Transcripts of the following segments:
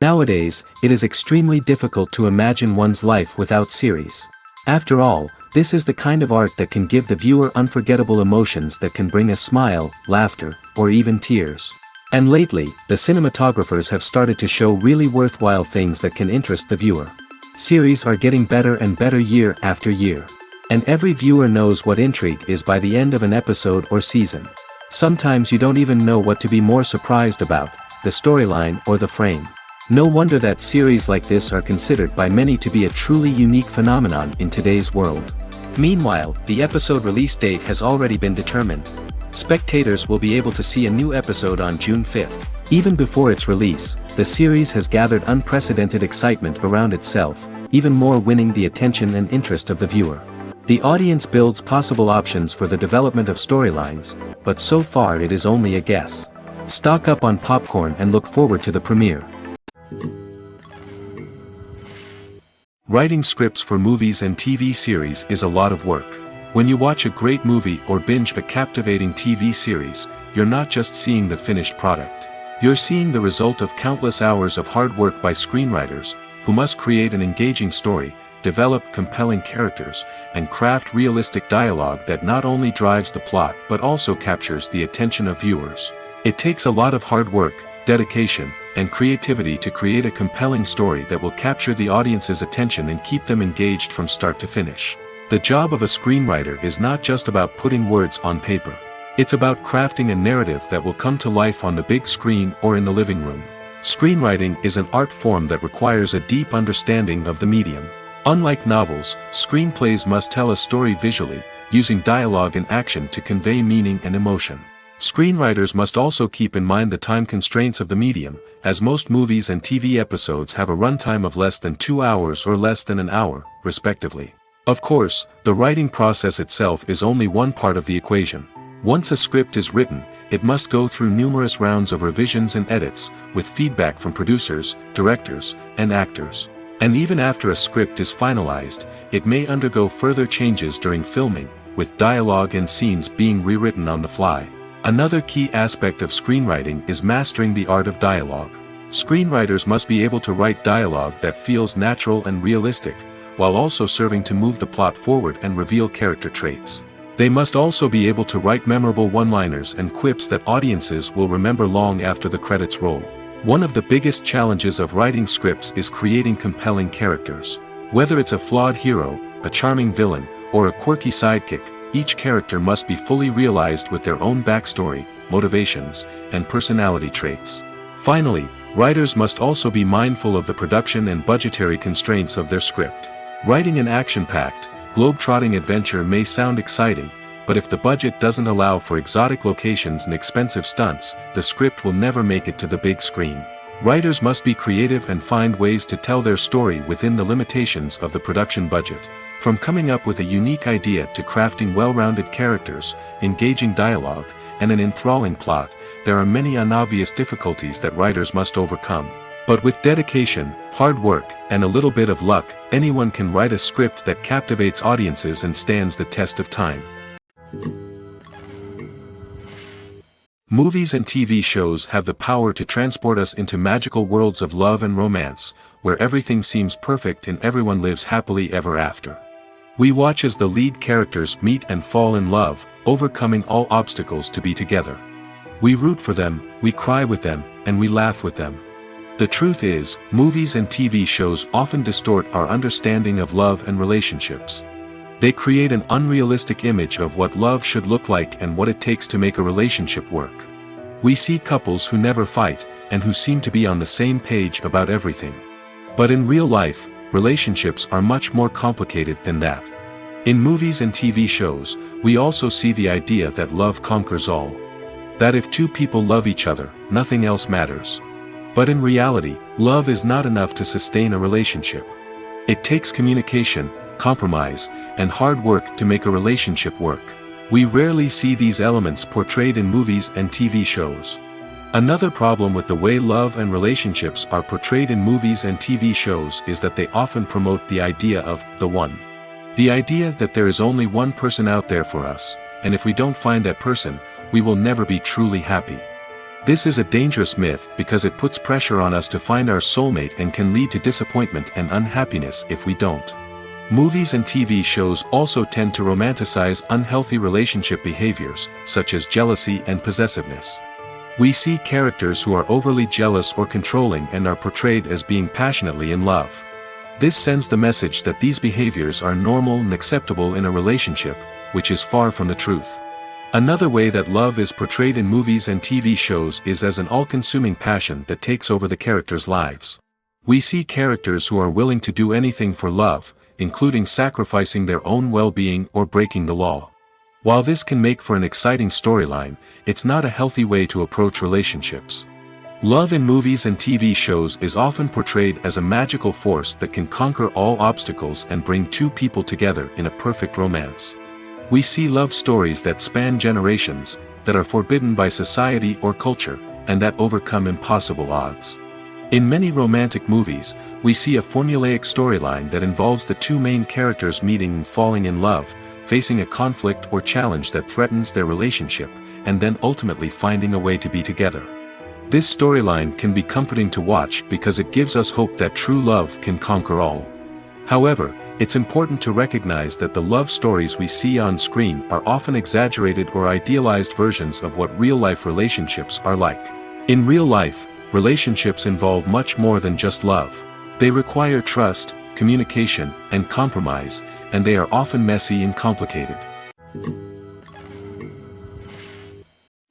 Nowadays, it is extremely difficult to imagine one's life without series. After all, this is the kind of art that can give the viewer unforgettable emotions that can bring a smile, laughter, or even tears. And lately, the cinematographers have started to show really worthwhile things that can interest the viewer. Series are getting better and better year after year. And every viewer knows what intrigue is by the end of an episode or season. Sometimes you don't even know what to be more surprised about, the storyline or the frame. No wonder that series like this are considered by many to be a truly unique phenomenon in today's world. Meanwhile, the episode release date has already been determined. Spectators will be able to see a new episode on June 5th. Even before its release, the series has gathered unprecedented excitement around itself, even more winning the attention and interest of the viewer. The audience builds possible options for the development of storylines, but so far it is only a guess. Stock up on popcorn and look forward to the premiere. Writing scripts for movies and TV series is a lot of work. When you watch a great movie or binge a captivating TV series, you're not just seeing the finished product. You're seeing the result of countless hours of hard work by screenwriters, who must create an engaging story, develop compelling characters, and craft realistic dialogue that not only drives the plot but also captures the attention of viewers. It takes a lot of hard work, dedication, and creativity to create a compelling story that will capture the audience's attention and keep them engaged from start to finish. The job of a screenwriter is not just about putting words on paper. It's about crafting a narrative that will come to life on the big screen or in the living room. Screenwriting is an art form that requires a deep understanding of the medium. Unlike novels, screenplays must tell a story visually, using dialogue and action to convey meaning and emotion. Screenwriters must also keep in mind the time constraints of the medium, as most movies and TV episodes have a runtime of less than 2 hours or less than an hour, respectively. Of course, the writing process itself is only one part of the equation. Once a script is written, it must go through numerous rounds of revisions and edits, with feedback from producers, directors, and actors. And even after a script is finalized, it may undergo further changes during filming, with dialogue and scenes being rewritten on the fly. Another key aspect of screenwriting is mastering the art of dialogue. Screenwriters must be able to write dialogue that feels natural and realistic, while also serving to move the plot forward and reveal character traits. They must also be able to write memorable one-liners and quips that audiences will remember long after the credits roll. One of the biggest challenges of writing scripts is creating compelling characters. Whether it's a flawed hero, a charming villain, or a quirky sidekick, each character must be fully realized with their own backstory, motivations, and personality traits. Finally, writers must also be mindful of the production and budgetary constraints of their script. Writing an action-packed, globe-trotting adventure may sound exciting, but if the budget doesn't allow for exotic locations and expensive stunts, the script will never make it to the big screen. Writers must be creative and find ways to tell their story within the limitations of the production budget. From coming up with a unique idea to crafting well-rounded characters, engaging dialogue, and an enthralling plot, there are many unobvious difficulties that writers must overcome. But with dedication, hard work, and a little bit of luck, anyone can write a script that captivates audiences and stands the test of time. Movies and TV shows have the power to transport us into magical worlds of love and romance, where everything seems perfect and everyone lives happily ever after. We watch as the lead characters meet and fall in love, overcoming all obstacles to be together. We root for them, we cry with them, and we laugh with them. The truth is, movies and TV shows often distort our understanding of love and relationships. They create an unrealistic image of what love should look like and what it takes to make a relationship work. We see couples who never fight, and who seem to be on the same page about everything. But in real life, relationships are much more complicated than that. In movies and TV shows, we also see the idea that love conquers all. That if two people love each other, nothing else matters. But in reality, love is not enough to sustain a relationship. It takes communication, compromise, and hard work to make a relationship work. We rarely see these elements portrayed in movies and TV shows. Another problem with the way love and relationships are portrayed in movies and TV shows is that they often promote the idea of the one. The idea that there is only one person out there for us, and if we don't find that person, we will never be truly happy. This is a dangerous myth because it puts pressure on us to find our soulmate and can lead to disappointment and unhappiness if we don't. Movies and TV shows also tend to romanticize unhealthy relationship behaviors, such as jealousy and possessiveness. We see characters who are overly jealous or controlling and are portrayed as being passionately in love. This sends the message that these behaviors are normal and acceptable in a relationship, which is far from the truth. Another way that love is portrayed in movies and TV shows is as an all-consuming passion that takes over the characters' lives. We see characters who are willing to do anything for love, including sacrificing their own well-being or breaking the law. While this can make for an exciting storyline, it's not a healthy way to approach relationships. Love in movies and TV shows is often portrayed as a magical force that can conquer all obstacles and bring two people together in a perfect romance. We see love stories that span generations, that are forbidden by society or culture, and that overcome impossible odds. In many romantic movies, we see a formulaic storyline that involves the two main characters meeting and falling in love, facing a conflict or challenge that threatens their relationship, and then ultimately finding a way to be together. This storyline can be comforting to watch because it gives us hope that true love can conquer all. However, it's important to recognize that the love stories we see on screen are often exaggerated or idealized versions of what real-life relationships are like. In real life, relationships involve much more than just love. They require trust, communication, and compromise, and they are often messy and complicated.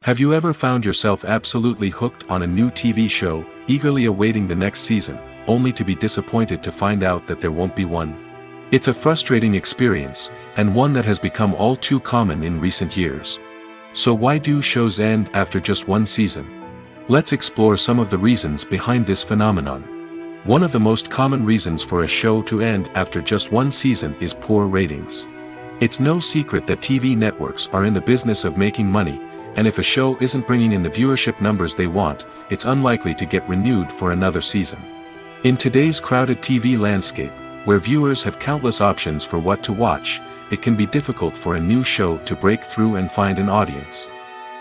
Have you ever found yourself absolutely hooked on a new TV show, eagerly awaiting the next season, only to be disappointed to find out that there won't be one? It's a frustrating experience, and one that has become all too common in recent years. So why do shows end after just one season? Let's explore some of the reasons behind this phenomenon. One of the most common reasons for a show to end after just one season is poor ratings. It's no secret that TV networks are in the business of making money, and if a show isn't bringing in the viewership numbers they want, it's unlikely to get renewed for another season. In today's crowded TV landscape, where viewers have countless options for what to watch, it can be difficult for a new show to break through and find an audience.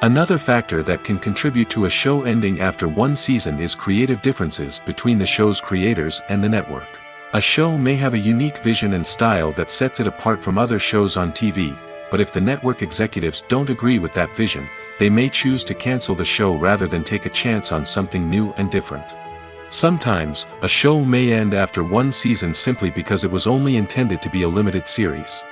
Another factor that can contribute to a show ending after one season is creative differences between the show's creators and the network. A show may have a unique vision and style that sets it apart from other shows on TV, but if the network executives don't agree with that vision, they may choose to cancel the show rather than take a chance on something new and different. Sometimes, a show may end after one season simply because it was only intended to be a limited series.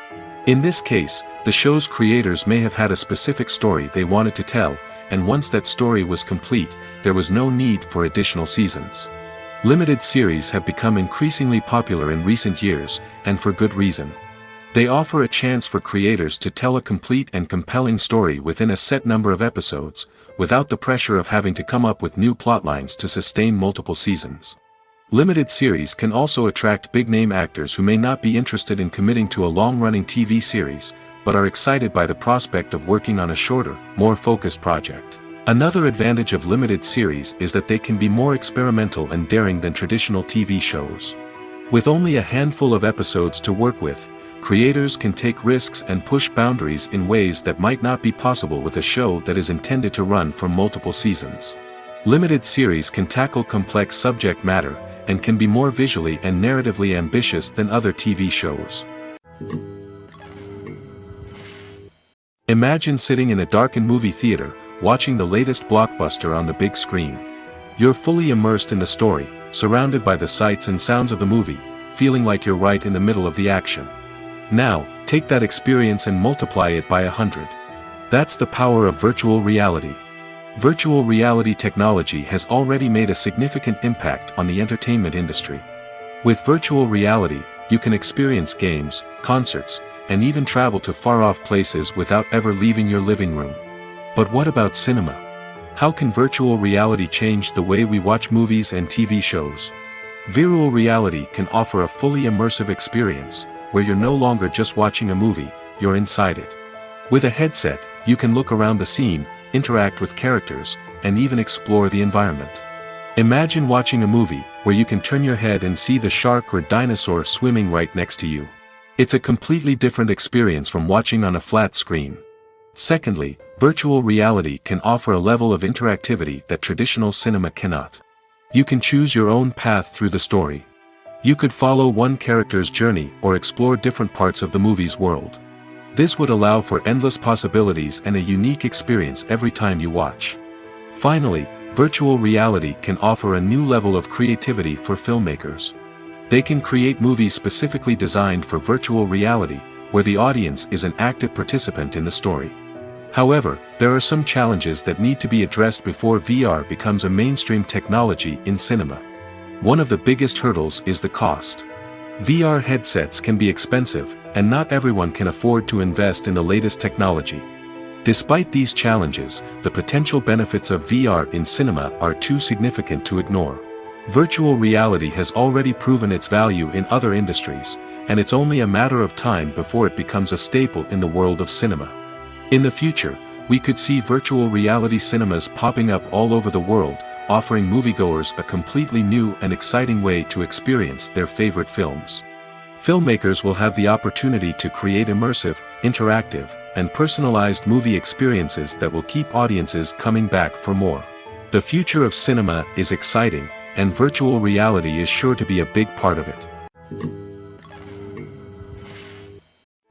In this case, the show's creators may have had a specific story they wanted to tell, and once that story was complete, there was no need for additional seasons. Limited series have become increasingly popular in recent years, and for good reason. They offer a chance for creators to tell a complete and compelling story within a set number of episodes, without the pressure of having to come up with new plotlines to sustain multiple seasons. Limited series can also attract big-name actors who may not be interested in committing to a long-running TV series, but are excited by the prospect of working on a shorter, more focused project. Another advantage of limited series is that they can be more experimental and daring than traditional TV shows. With only a handful of episodes to work with, creators can take risks and push boundaries in ways that might not be possible with a show that is intended to run for multiple seasons. Limited series can tackle complex subject matter, and can be more visually and narratively ambitious than other TV shows. Imagine sitting in a darkened movie theater, watching the latest blockbuster on the big screen. You're fully immersed in the story, surrounded by the sights and sounds of the movie, feeling like you're right in the middle of the action. Now, take that experience and multiply it by 100. That's the power of virtual reality. Virtual reality technology has already made a significant impact on the entertainment industry. With virtual reality, you can experience games, concerts, and even travel to far-off places without ever leaving your living room. But what about cinema? How can virtual reality change the way we watch movies and TV shows? Virtual reality can offer a fully immersive experience, where you're no longer just watching a movie, you're inside it. With a headset, you can look around the scene, interact with characters, and even explore the environment. Imagine watching a movie, where you can turn your head and see the shark or dinosaur swimming right next to you. It's a completely different experience from watching on a flat screen. Secondly, Virtual reality can offer a level of interactivity that traditional cinema cannot. You can choose your own path through the story. You could follow one character's journey or explore different parts of the movie's world. This would allow for endless possibilities and a unique experience every time you watch. Finally, virtual reality can offer a new level of creativity for filmmakers. They can create movies specifically designed for virtual reality, where the audience is an active participant in the story. However, there are some challenges that need to be addressed before VR becomes a mainstream technology in cinema. One of the biggest hurdles is the cost. VR headsets can be expensive, and not everyone can afford to invest in the latest technology. Despite these challenges, the potential benefits of VR in cinema are too significant to ignore. Virtual reality has already proven its value in other industries, and it's only a matter of time before it becomes a staple in the world of cinema. In the future, we could see virtual reality cinemas popping up all over the world, offering moviegoers a completely new and exciting way to experience their favorite films. Filmmakers will have the opportunity to create immersive, interactive, and personalized movie experiences that will keep audiences coming back for more. The future of cinema is exciting, and virtual reality is sure to be a big part of it.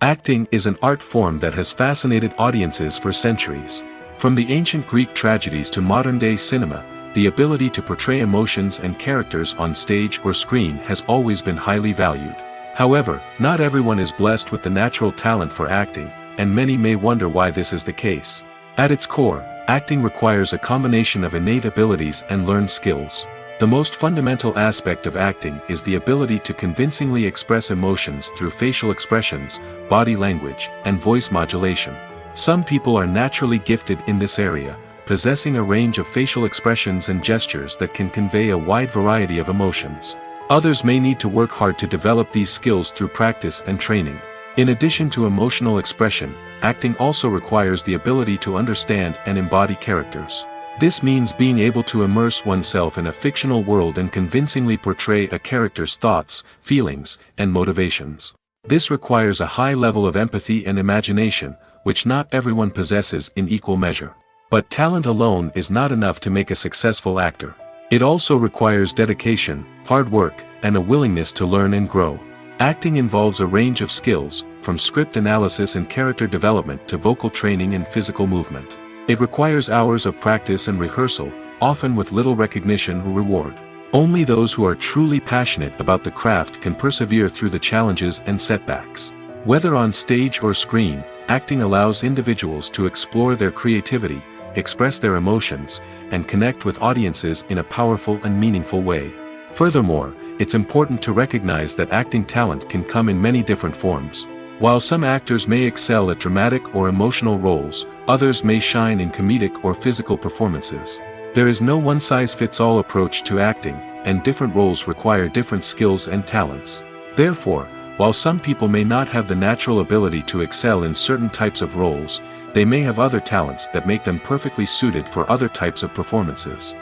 Acting is an art form that has fascinated audiences for centuries. From the ancient Greek tragedies to modern-day cinema, the ability to portray emotions and characters on stage or screen has always been highly valued. However, not everyone is blessed with the natural talent for acting, and many may wonder why this is the case. At its core, acting requires a combination of innate abilities and learned skills. The most fundamental aspect of acting is the ability to convincingly express emotions through facial expressions, body language, and voice modulation. Some people are naturally gifted in this area, possessing a range of facial expressions and gestures that can convey a wide variety of emotions. Others may need to work hard to develop these skills through practice and training. In addition to emotional expression, acting also requires the ability to understand and embody characters. This means being able to immerse oneself in a fictional world and convincingly portray a character's thoughts, feelings, and motivations. This requires a high level of empathy and imagination, which not everyone possesses in equal measure. But talent alone is not enough to make a successful actor. It also requires dedication, hard work, and a willingness to learn and grow. Acting involves a range of skills, from script analysis and character development to vocal training and physical movement. It requires hours of practice and rehearsal, often with little recognition or reward. Only those who are truly passionate about the craft can persevere through the challenges and setbacks. Whether on stage or screen, acting allows individuals to explore their creativity, express their emotions, and connect with audiences in a powerful and meaningful way. Furthermore, it's important to recognize that acting talent can come in many different forms. While some actors may excel at dramatic or emotional roles, others may shine in comedic or physical performances. There is no one-size-fits-all approach to acting, and different roles require different skills and talents. Therefore, while some people may not have the natural ability to excel in certain types of roles, they may have other talents that make them perfectly suited for other types of performances.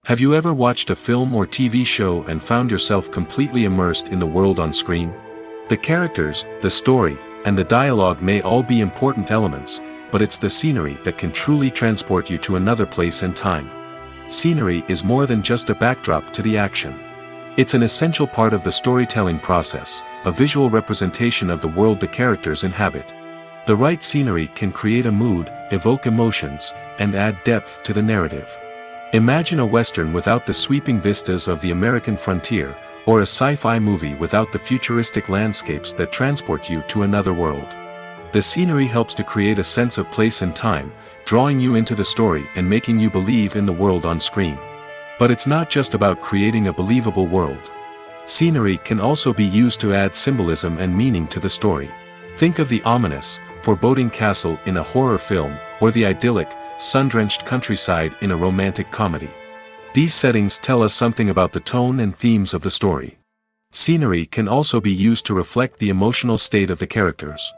Have you ever watched a film or TV show and found yourself completely immersed in the world on screen? The characters, the story, and the dialogue may all be important elements, but it's the scenery that can truly transport you to another place and time. Scenery is more than just a backdrop to the action. It's an essential part of the storytelling process, a visual representation of the world the characters inhabit. The right scenery can create a mood, evoke emotions, and add depth to the narrative. Imagine a Western without the sweeping vistas of the American frontier, or a sci-fi movie without the futuristic landscapes that transport you to another world. The scenery helps to create a sense of place and time, drawing you into the story and making you believe in the world on screen. But it's not just about creating a believable world. Scenery can also be used to add symbolism and meaning to the story. Think of the ominous, foreboding castle in a horror film, or the idyllic, sun-drenched countryside in a romantic comedy. These settings tell us something about the tone and themes of the story. Scenery can also be used to reflect the emotional state of the characters.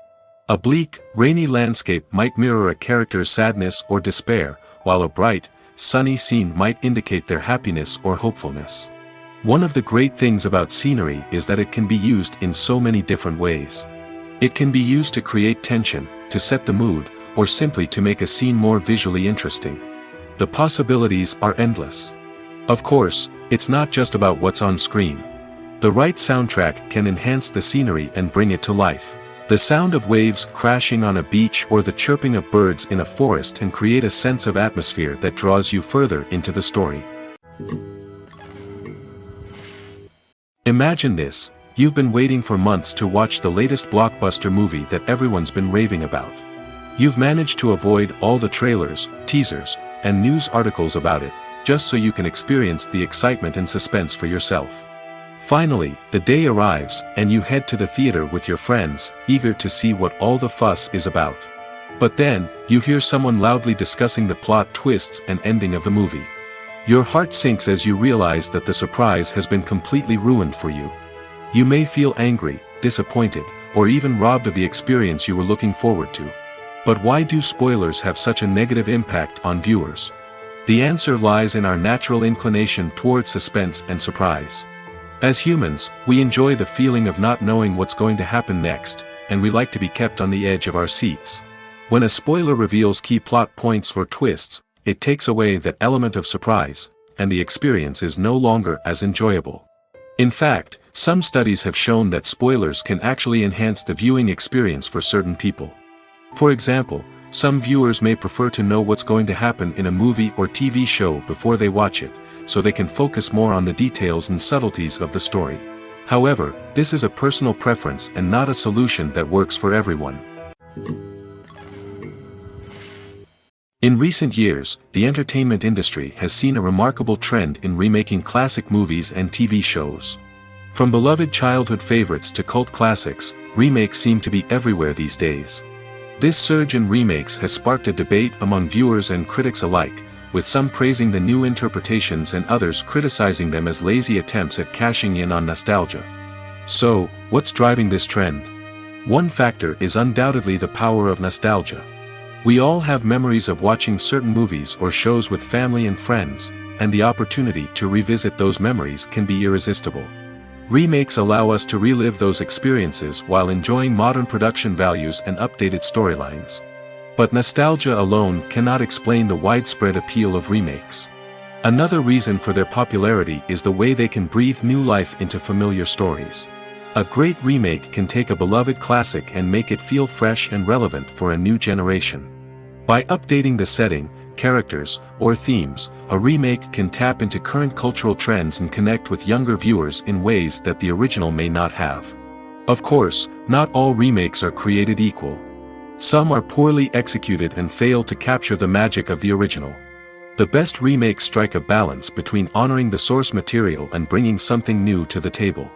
A bleak, rainy landscape might mirror a character's sadness or despair, while a bright, sunny scene might indicate their happiness or hopefulness. One of the great things about scenery is that it can be used in so many different ways. It can be used to create tension, to set the mood, or simply to make a scene more visually interesting. The possibilities are endless. Of course, it's not just about what's on screen. The right soundtrack can enhance the scenery and bring it to life. The sound of waves crashing on a beach or the chirping of birds in a forest can create a sense of atmosphere that draws you further into the story. Imagine this: you've been waiting for months to watch the latest blockbuster movie that everyone's been raving about. You've managed to avoid all the trailers, teasers, and news articles about it, just so you can experience the excitement and suspense for yourself. Finally, the day arrives, and you head to the theater with your friends, eager to see what all the fuss is about. But then, you hear someone loudly discussing the plot twists and ending of the movie. Your heart sinks as you realize that the surprise has been completely ruined for you. You may feel angry, disappointed, or even robbed of the experience you were looking forward to. But why do spoilers have such a negative impact on viewers? The answer lies in our natural inclination towards suspense and surprise. As humans, we enjoy the feeling of not knowing what's going to happen next, and we like to be kept on the edge of our seats. When a spoiler reveals key plot points or twists, it takes away that element of surprise, and the experience is no longer as enjoyable. In fact, some studies have shown that spoilers can actually enhance the viewing experience for certain people. For example, some viewers may prefer to know what's going to happen in a movie or TV show before they watch it, so they can focus more on the details and subtleties of the story. However, this is a personal preference and not a solution that works for everyone. In recent years, the entertainment industry has seen a remarkable trend in remaking classic movies and TV shows. From beloved childhood favorites to cult classics, remakes seem to be everywhere these days. This surge in remakes has sparked a debate among viewers and critics alike, with some praising the new interpretations and others criticizing them as lazy attempts at cashing in on nostalgia. So, what's driving this trend? One factor is undoubtedly the power of nostalgia. We all have memories of watching certain movies or shows with family and friends, and the opportunity to revisit those memories can be irresistible. Remakes allow us to relive those experiences while enjoying modern production values and updated storylines. But nostalgia alone cannot explain the widespread appeal of remakes. Another reason for their popularity is the way they can breathe new life into familiar stories. A great remake can take a beloved classic and make it feel fresh and relevant for a new generation. By updating the setting, characters, or themes, a remake can tap into current cultural trends and connect with younger viewers in ways that the original may not have. Of course, not all remakes are created equal. Some are poorly executed and fail to capture the magic of the original. The best remakes strike a balance between honoring the source material and bringing something new to the table.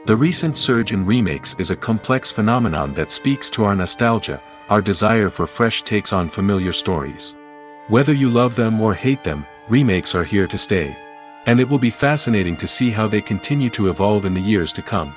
The recent surge in remakes is a complex phenomenon that speaks to our nostalgia, our desire for fresh takes on familiar stories. Whether you love them or hate them, remakes are here to stay. And it will be fascinating to see how they continue to evolve in the years to come.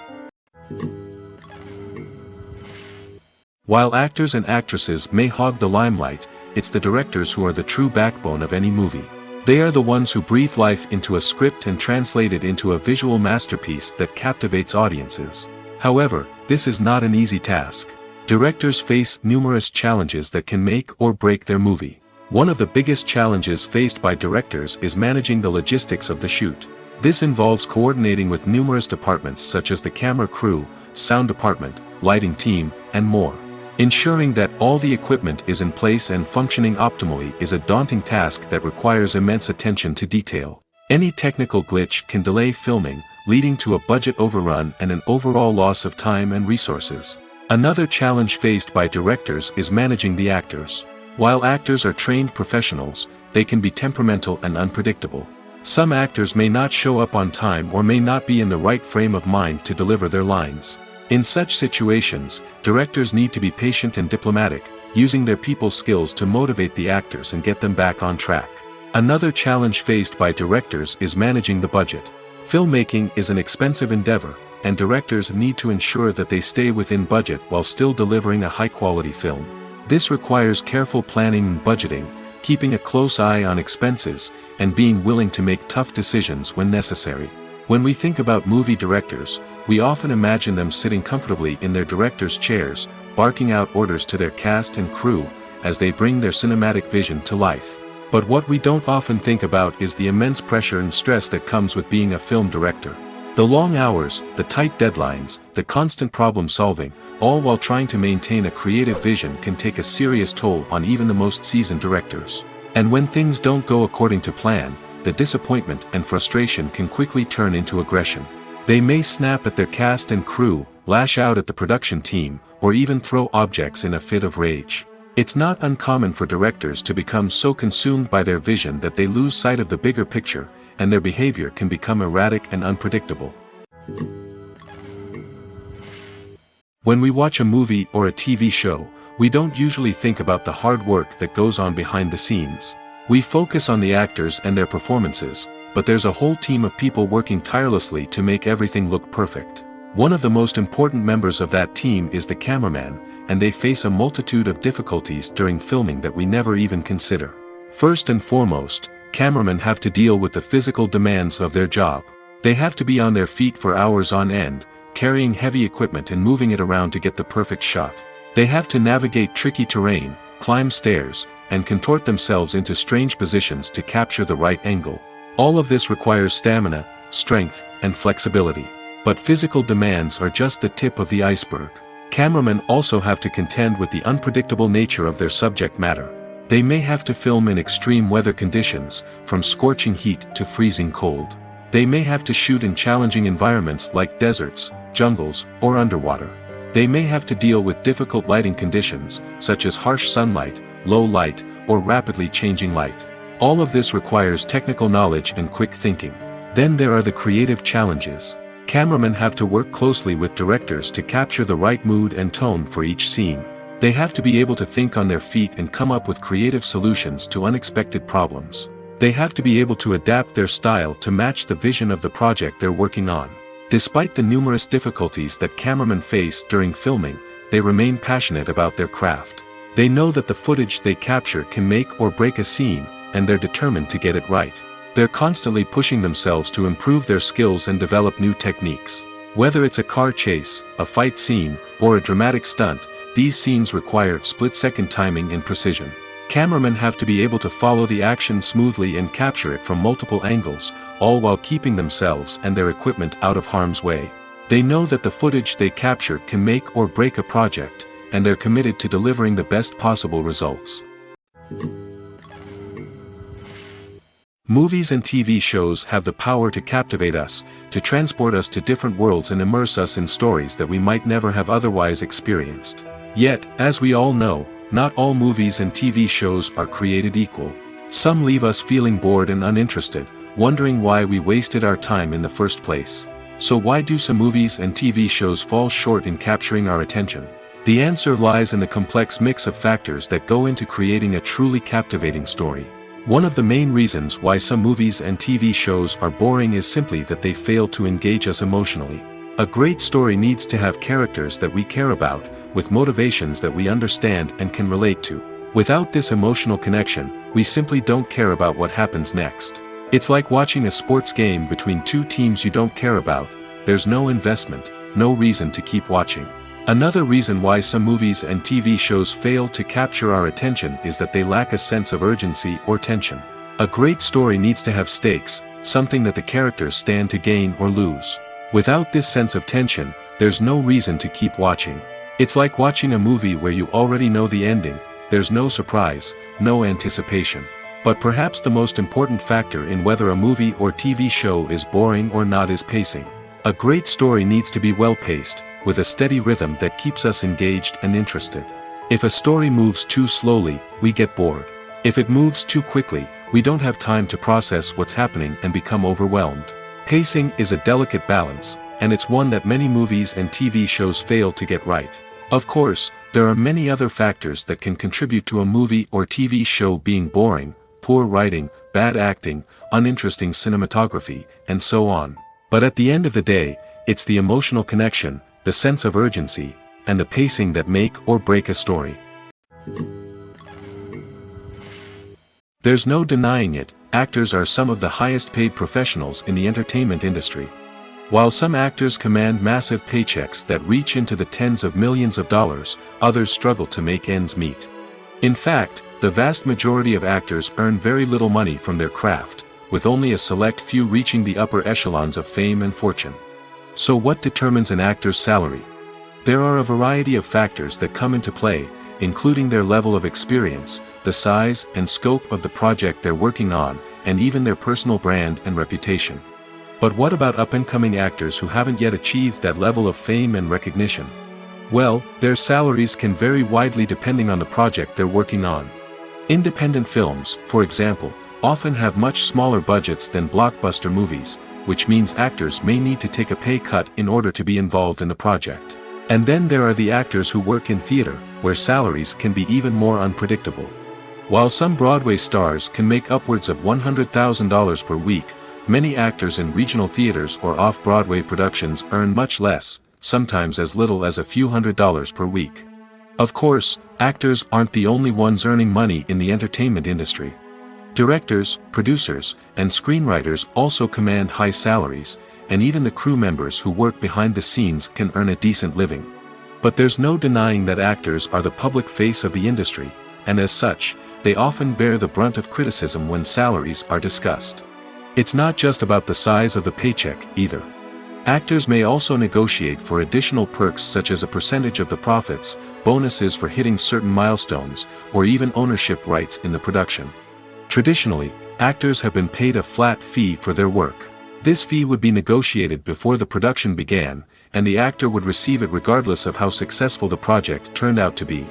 While actors and actresses may hog the limelight, it's the directors who are the true backbone of any movie. They are the ones who breathe life into a script and translate it into a visual masterpiece that captivates audiences. However, this is not an easy task. Directors face numerous challenges that can make or break their movie. One of the biggest challenges faced by directors is managing the logistics of the shoot. This involves coordinating with numerous departments such as the camera crew, sound department, lighting team, and more. Ensuring that all the equipment is in place and functioning optimally is a daunting task that requires immense attention to detail. Any technical glitch can delay filming, leading to a budget overrun and an overall loss of time and resources. Another challenge faced by directors is managing the actors. While actors are trained professionals, they can be temperamental and unpredictable. Some actors may not show up on time or may not be in the right frame of mind to deliver their lines. In such situations, directors need to be patient and diplomatic, using their people skills to motivate the actors and get them back on track. Another challenge faced by directors is managing the budget. Filmmaking is an expensive endeavor, and directors need to ensure that they stay within budget while still delivering a high-quality film. This requires careful planning and budgeting, keeping a close eye on expenses, and being willing to make tough decisions when necessary. When we think about movie directors, we often imagine them sitting comfortably in their director's chairs, barking out orders to their cast and crew, as they bring their cinematic vision to life. But what we don't often think about is the immense pressure and stress that comes with being a film director. The long hours, the tight deadlines, the constant problem solving, all while trying to maintain a creative vision can take a serious toll on even the most seasoned directors. And when things don't go according to plan, the disappointment and frustration can quickly turn into aggression. They may snap at their cast and crew, lash out at the production team, or even throw objects in a fit of rage. It's not uncommon for directors to become so consumed by their vision that they lose sight of the bigger picture, and their behavior can become erratic and unpredictable. When we watch a movie or a TV show, we don't usually think about the hard work that goes on behind the scenes. We focus on the actors and their performances, but there's a whole team of people working tirelessly to make everything look perfect. One of the most important members of that team is the cameraman, and they face a multitude of difficulties during filming that we never even consider. First and foremost, cameramen have to deal with the physical demands of their job. They have to be on their feet for hours on end, carrying heavy equipment and moving it around to get the perfect shot. They have to navigate tricky terrain, climb stairs, and contort themselves into strange positions to capture the right angle. All of this requires stamina, strength, and flexibility. But physical demands are just the tip of the iceberg. Cameramen also have to contend with the unpredictable nature of their subject matter. They may have to film in extreme weather conditions, from scorching heat to freezing cold. They may have to shoot in challenging environments like deserts, jungles, or underwater. They may have to deal with difficult lighting conditions, such as harsh sunlight, low light, or rapidly changing light. All of this requires technical knowledge and quick thinking. Then there are the creative challenges. Cameramen have to work closely with directors to capture the right mood and tone for each scene. They have to be able to think on their feet and come up with creative solutions to unexpected problems. They have to be able to adapt their style to match the vision of the project they're working on. Despite the numerous difficulties that cameramen face during filming, they remain passionate about their craft. They know that the footage they capture can make or break a scene, and they're determined to get it right. They're constantly pushing themselves to improve their skills and develop new techniques. Whether it's a car chase, a fight scene, or a dramatic stunt, these scenes require split-second timing and precision. Cameramen have to be able to follow the action smoothly and capture it from multiple angles, all while keeping themselves and their equipment out of harm's way. They know that the footage they capture can make or break a project, and they're committed to delivering the best possible results. Movies and TV shows have the power to captivate us, to transport us to different worlds and immerse us in stories that we might never have otherwise experienced. Yet, as we all know, not all movies and TV shows are created equal. Some leave us feeling bored and uninterested, wondering why we wasted our time in the first place. So why do some movies and TV shows fall short in capturing our attention? The answer lies in the complex mix of factors that go into creating a truly captivating story. One of the main reasons why some movies and TV shows are boring is simply that they fail to engage us emotionally. A great story needs to have characters that we care about, with motivations that we understand and can relate to. Without this emotional connection, we simply don't care about what happens next. It's like watching a sports game between two teams you don't care about. There's no investment, no reason to keep watching. Another reason why some movies and TV shows fail to capture our attention is that they lack a sense of urgency or tension. A great story needs to have stakes, something that the characters stand to gain or lose. Without this sense of tension, there's no reason to keep watching. It's like watching a movie where you already know the ending. There's no surprise, no anticipation. But perhaps the most important factor in whether a movie or TV show is boring or not is pacing. A great story needs to be well-paced, with a steady rhythm that keeps us engaged and interested. If a story moves too slowly, we get bored. If it moves too quickly, we don't have time to process what's happening and become overwhelmed. Pacing is a delicate balance, and it's one that many movies and TV shows fail to get right. Of course, there are many other factors that can contribute to a movie or TV show being boring: poor writing, bad acting, uninteresting cinematography, and so on. But at the end of the day, it's the emotional connection, the sense of urgency, and the pacing that make or break a story. There's no denying it, actors are some of the highest paid professionals in the entertainment industry. While some actors command massive paychecks that reach into the tens of millions of dollars, others struggle to make ends meet. In fact, the vast majority of actors earn very little money from their craft, with only a select few reaching the upper echelons of fame and fortune. So what determines an actor's salary? There are a variety of factors that come into play, including their level of experience, the size and scope of the project they're working on, and even their personal brand and reputation. But what about up-and-coming actors who haven't yet achieved that level of fame and recognition? Well, their salaries can vary widely depending on the project they're working on. Independent films, for example, often have much smaller budgets than blockbuster movies, which means actors may need to take a pay cut in order to be involved in the project. And then there are the actors who work in theater, where salaries can be even more unpredictable. While some Broadway stars can make upwards of $100,000 per week, many actors in regional theaters or off-Broadway productions earn much less, sometimes as little as a few $100s per week. Of course, actors aren't the only ones earning money in the entertainment industry. Directors, producers, and screenwriters also command high salaries, and even the crew members who work behind the scenes can earn a decent living. But there's no denying that actors are the public face of the industry, and as such, they often bear the brunt of criticism when salaries are discussed. It's not just about the size of the paycheck, either. Actors may also negotiate for additional perks such as a percentage of the profits, bonuses for hitting certain milestones, or even ownership rights in the production. Traditionally, actors have been paid a flat fee for their work. This fee would be negotiated before the production began, and the actor would receive it regardless of how successful the project turned out to be.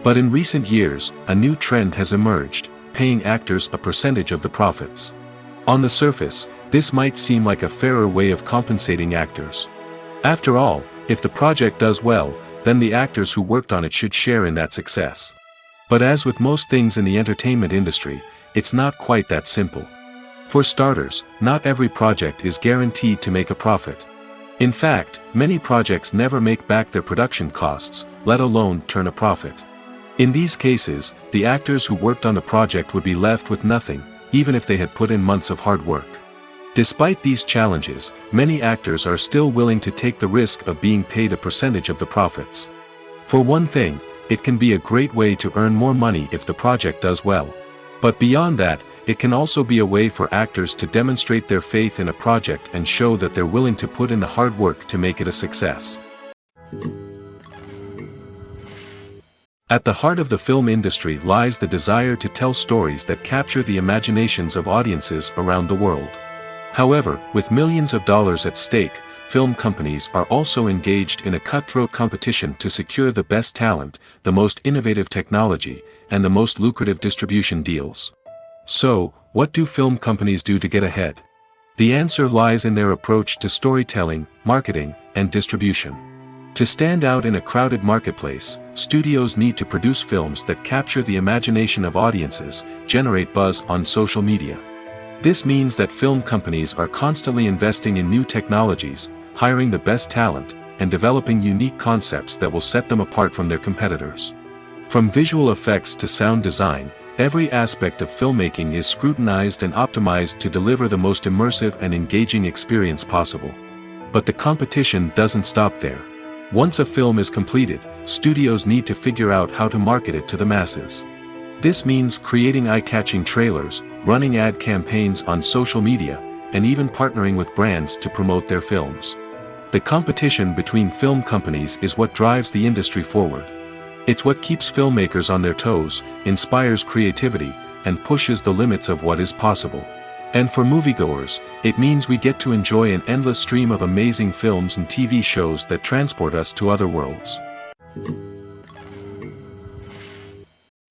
But in recent years, a new trend has emerged, paying actors a percentage of the profits. On the surface, this might seem like a fairer way of compensating actors. After all, if the project does well, then the actors who worked on it should share in that success. But as with most things in the entertainment industry, it's not quite that simple. For starters, not every project is guaranteed to make a profit. In fact, many projects never make back their production costs, let alone turn a profit. In these cases, the actors who worked on the project would be left with nothing, even if they had put in months of hard work. Despite these challenges, many actors are still willing to take the risk of being paid a percentage of the profits. For one thing, it can be a great way to earn more money if the project does well. But beyond that, it can also be a way for actors to demonstrate their faith in a project and show that they're willing to put in the hard work to make it a success. At the heart of the film industry lies the desire to tell stories that capture the imaginations of audiences around the world. However, with millions of dollars at stake, film companies are also engaged in a cutthroat competition to secure the best talent, the most innovative technology, and the most lucrative distribution deals. So, what do film companies do to get ahead? The answer lies in their approach to storytelling, marketing, and distribution. To stand out in a crowded marketplace, studios need to produce films that capture the imagination of audiences, generate buzz on social media. This means that film companies are constantly investing in new technologies, hiring the best talent, and developing unique concepts that will set them apart from their competitors. From visual effects to sound design, every aspect of filmmaking is scrutinized and optimized to deliver the most immersive and engaging experience possible. But the competition doesn't stop there. Once a film is completed, studios need to figure out how to market it to the masses. This means creating eye-catching trailers, running ad campaigns on social media, and even partnering with brands to promote their films. The competition between film companies is what drives the industry forward. It's what keeps filmmakers on their toes, inspires creativity, and pushes the limits of what is possible. And for moviegoers, it means we get to enjoy an endless stream of amazing films and TV shows that transport us to other worlds.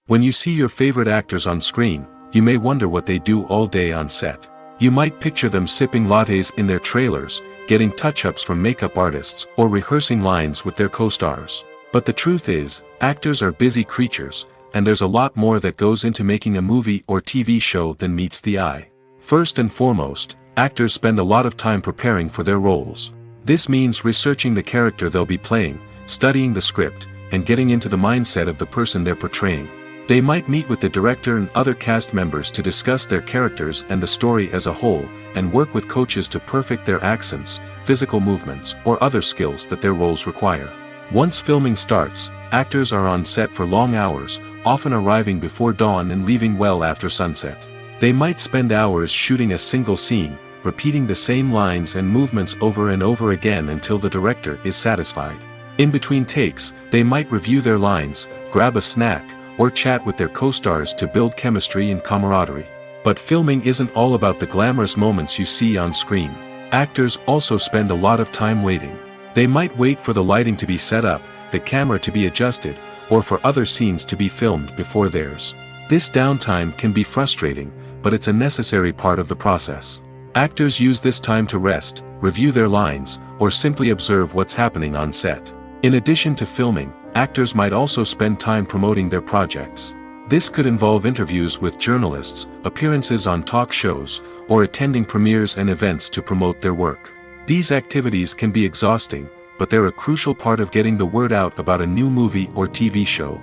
When you see your favorite actors on screen, you may wonder what they do all day on set. You might picture them sipping lattes in their trailers, getting touch-ups from makeup artists, or rehearsing lines with their co-stars. But the truth is, actors are busy creatures, and there's a lot more that goes into making a movie or TV show than meets the eye. First and foremost, actors spend a lot of time preparing for their roles. This means researching the character they'll be playing, studying the script, and getting into the mindset of the person they're portraying. They might meet with the director and other cast members to discuss their characters and the story as a whole, and work with coaches to perfect their accents, physical movements, or other skills that their roles require. Once filming starts, actors are on set for long hours, often arriving before dawn and leaving well after sunset. They might spend hours shooting a single scene, repeating the same lines and movements over and over again until the director is satisfied. In between takes, they might review their lines, grab a snack, or chat with their co-stars to build chemistry and camaraderie. But filming isn't all about the glamorous moments you see on screen. Actors also spend a lot of time waiting. They might wait for the lighting to be set up, the camera to be adjusted, or for other scenes to be filmed before theirs. This downtime can be frustrating, but it's a necessary part of the process. Actors use this time to rest, review their lines, or simply observe what's happening on set. In addition to filming, actors might also spend time promoting their projects. This could involve interviews with journalists, appearances on talk shows, or attending premieres and events to promote their work. These activities can be exhausting, but they're a crucial part of getting the word out about a new movie or TV show.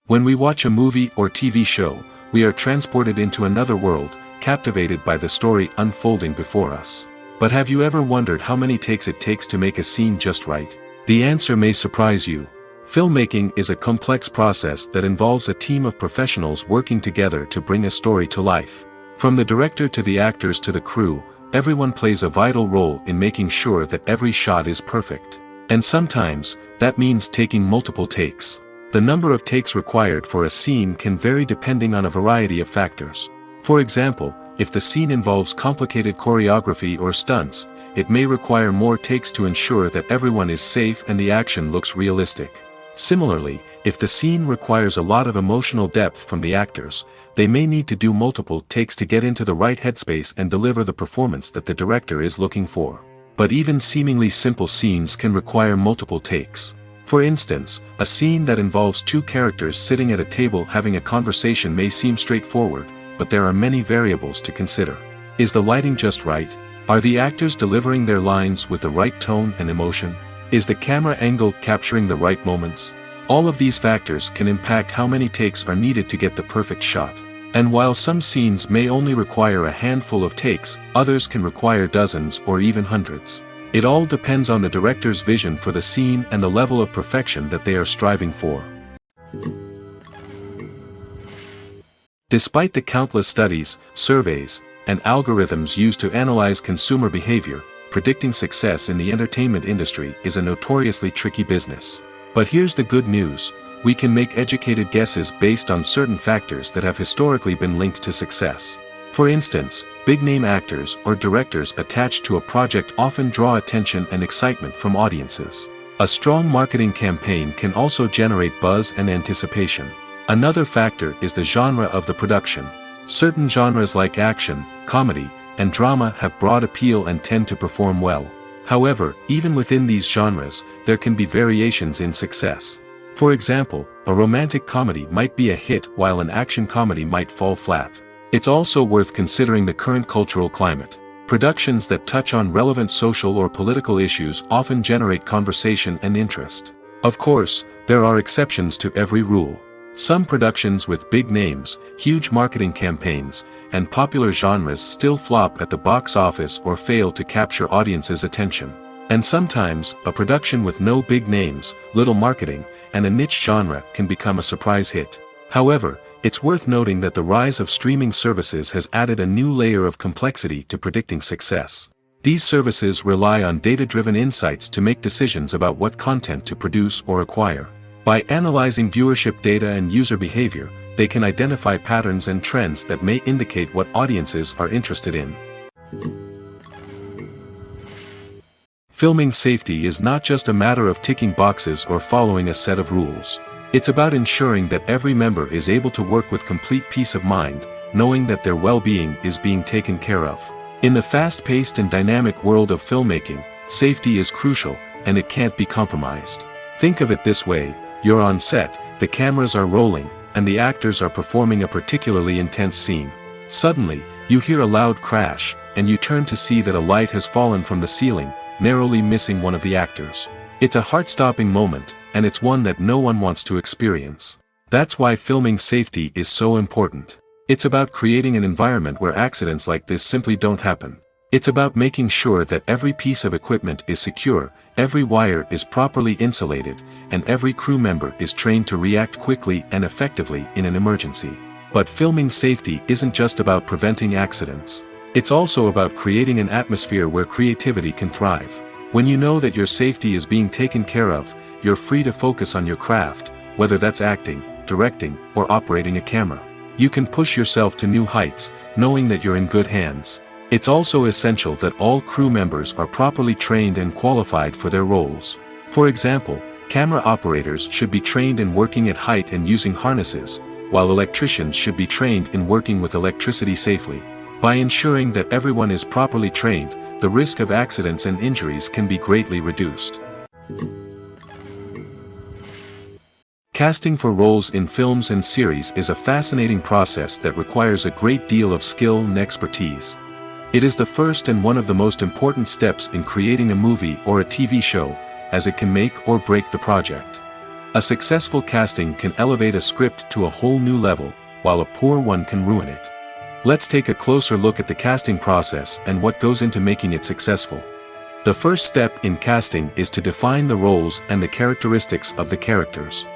When we watch a movie or TV show, we are transported into another world, captivated by the story unfolding before us. But have you ever wondered how many takes it takes to make a scene just right? The answer may surprise you. Filmmaking is a complex process that involves a team of professionals working together to bring a story to life. From the director to the actors to the crew, everyone plays a vital role in making sure that every shot is perfect. And sometimes, that means taking multiple takes. The number of takes required for a scene can vary depending on a variety of factors. For example, if the scene involves complicated choreography or stunts, it may require more takes to ensure that everyone is safe and the action looks realistic. Similarly, if the scene requires a lot of emotional depth from the actors, they may need to do multiple takes to get into the right headspace and deliver the performance that the director is looking for. But even seemingly simple scenes can require multiple takes. For instance, a scene that involves two characters sitting at a table having a conversation may seem straightforward, but there are many variables to consider. Is the lighting just right? Are the actors delivering their lines with the right tone and emotion? Is the camera angle capturing the right moments? All of these factors can impact how many takes are needed to get the perfect shot. And while some scenes may only require a handful of takes, others can require dozens or even hundreds. It all depends on the director's vision for the scene and the level of perfection that they are striving for. Despite the countless studies, surveys, and algorithms used to analyze consumer behavior, predicting success in the entertainment industry is a notoriously tricky business. But here's the good news: we can make educated guesses based on certain factors that have historically been linked to success. For instance, big-name actors or directors attached to a project often draw attention and excitement from audiences. A strong marketing campaign can also generate buzz and anticipation. Another factor is the genre of the production. Certain genres like action, comedy, and drama have broad appeal and tend to perform well. However, even within these genres, there can be variations in success. For example, a romantic comedy might be a hit while an action comedy might fall flat. It's also worth considering the current cultural climate. Productions that touch on relevant social or political issues often generate conversation and interest. Of course, there are exceptions to every rule. Some productions with big names, huge marketing campaigns, and popular genres still flop at the box office or fail to capture audiences' attention. And sometimes, a production with no big names, little marketing, and a niche genre can become a surprise hit. However, it's worth noting that the rise of streaming services has added a new layer of complexity to predicting success. These services rely on data-driven insights to make decisions about what content to produce or acquire. By analyzing viewership data and user behavior, they can identify patterns and trends that may indicate what audiences are interested in. Filming safety is not just a matter of ticking boxes or following a set of rules. It's about ensuring that every member is able to work with complete peace of mind, knowing that their well-being is being taken care of. In the fast-paced and dynamic world of filmmaking, safety is crucial, and it can't be compromised. Think of it this way: you're on set, the cameras are rolling, and the actors are performing a particularly intense scene. Suddenly, you hear a loud crash, and you turn to see that a light has fallen from the ceiling, narrowly missing one of the actors. It's a heart-stopping moment, and it's one that no one wants to experience. That's why filming safety is so important. It's about creating an environment where accidents like this simply don't happen. It's about making sure that every piece of equipment is secure, every wire is properly insulated, and every crew member is trained to react quickly and effectively in an emergency. But filming safety isn't just about preventing accidents. It's also about creating an atmosphere where creativity can thrive. When you know that your safety is being taken care of, you're free to focus on your craft, whether that's acting, directing, or operating a camera. You can push yourself to new heights, knowing that you're in good hands. It's also essential that all crew members are properly trained and qualified for their roles. For example, camera operators should be trained in working at height and using harnesses, while electricians should be trained in working with electricity safely. By ensuring that everyone is properly trained, the risk of accidents and injuries can be greatly reduced. Casting for roles in films and series is a fascinating process that requires a great deal of skill and expertise. It is the first and one of the most important steps in creating a movie or a TV show, as it can make or break the project. A successful casting can elevate a script to a whole new level, while a poor one can ruin it. Let's take a closer look at the casting process and what goes into making it successful. The first step in casting is to define the roles and the characteristics of the characters.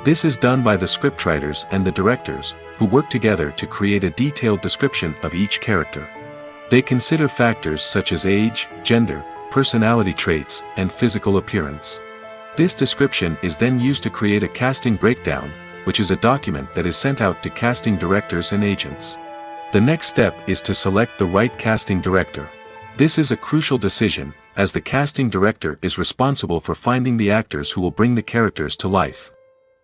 This is done by the scriptwriters and the directors, who work together to create a detailed description of each character. They consider factors such as age, gender, personality traits, and physical appearance. This description is then used to create a casting breakdown, which is a document that is sent out to casting directors and agents. The next step is to select the right casting director. This is a crucial decision, as the casting director is responsible for finding the actors who will bring the characters to life.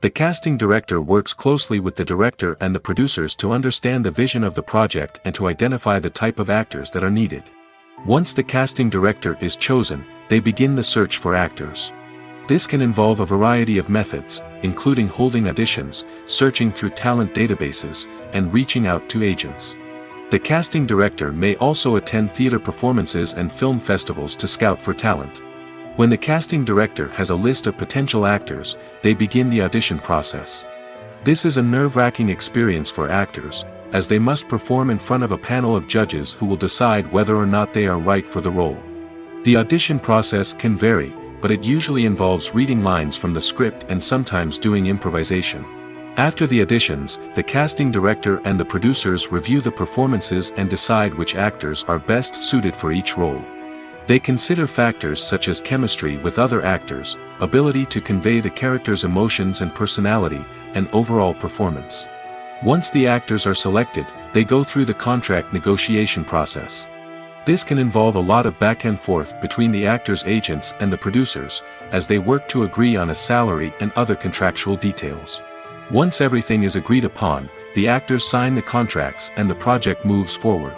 The casting director works closely with the director and the producers to understand the vision of the project and to identify the type of actors that are needed. Once the casting director is chosen, they begin the search for actors. This can involve a variety of methods, including holding auditions, searching through talent databases, and reaching out to agents. The casting director may also attend theater performances and film festivals to scout for talent. When the casting director has a list of potential actors, they begin the audition process. This is a nerve-wracking experience for actors, as they must perform in front of a panel of judges who will decide whether or not they are right for the role. The audition process can vary, but it usually involves reading lines from the script and sometimes doing improvisation. After the auditions, the casting director and the producers review the performances and decide which actors are best suited for each role. They consider factors such as chemistry with other actors, ability to convey the character's emotions and personality, and overall performance. Once the actors are selected, they go through the contract negotiation process. This can involve a lot of back and forth between the actors' agents and the producers, as they work to agree on a salary and other contractual details. Once everything is agreed upon, the actors sign the contracts and the project moves forward.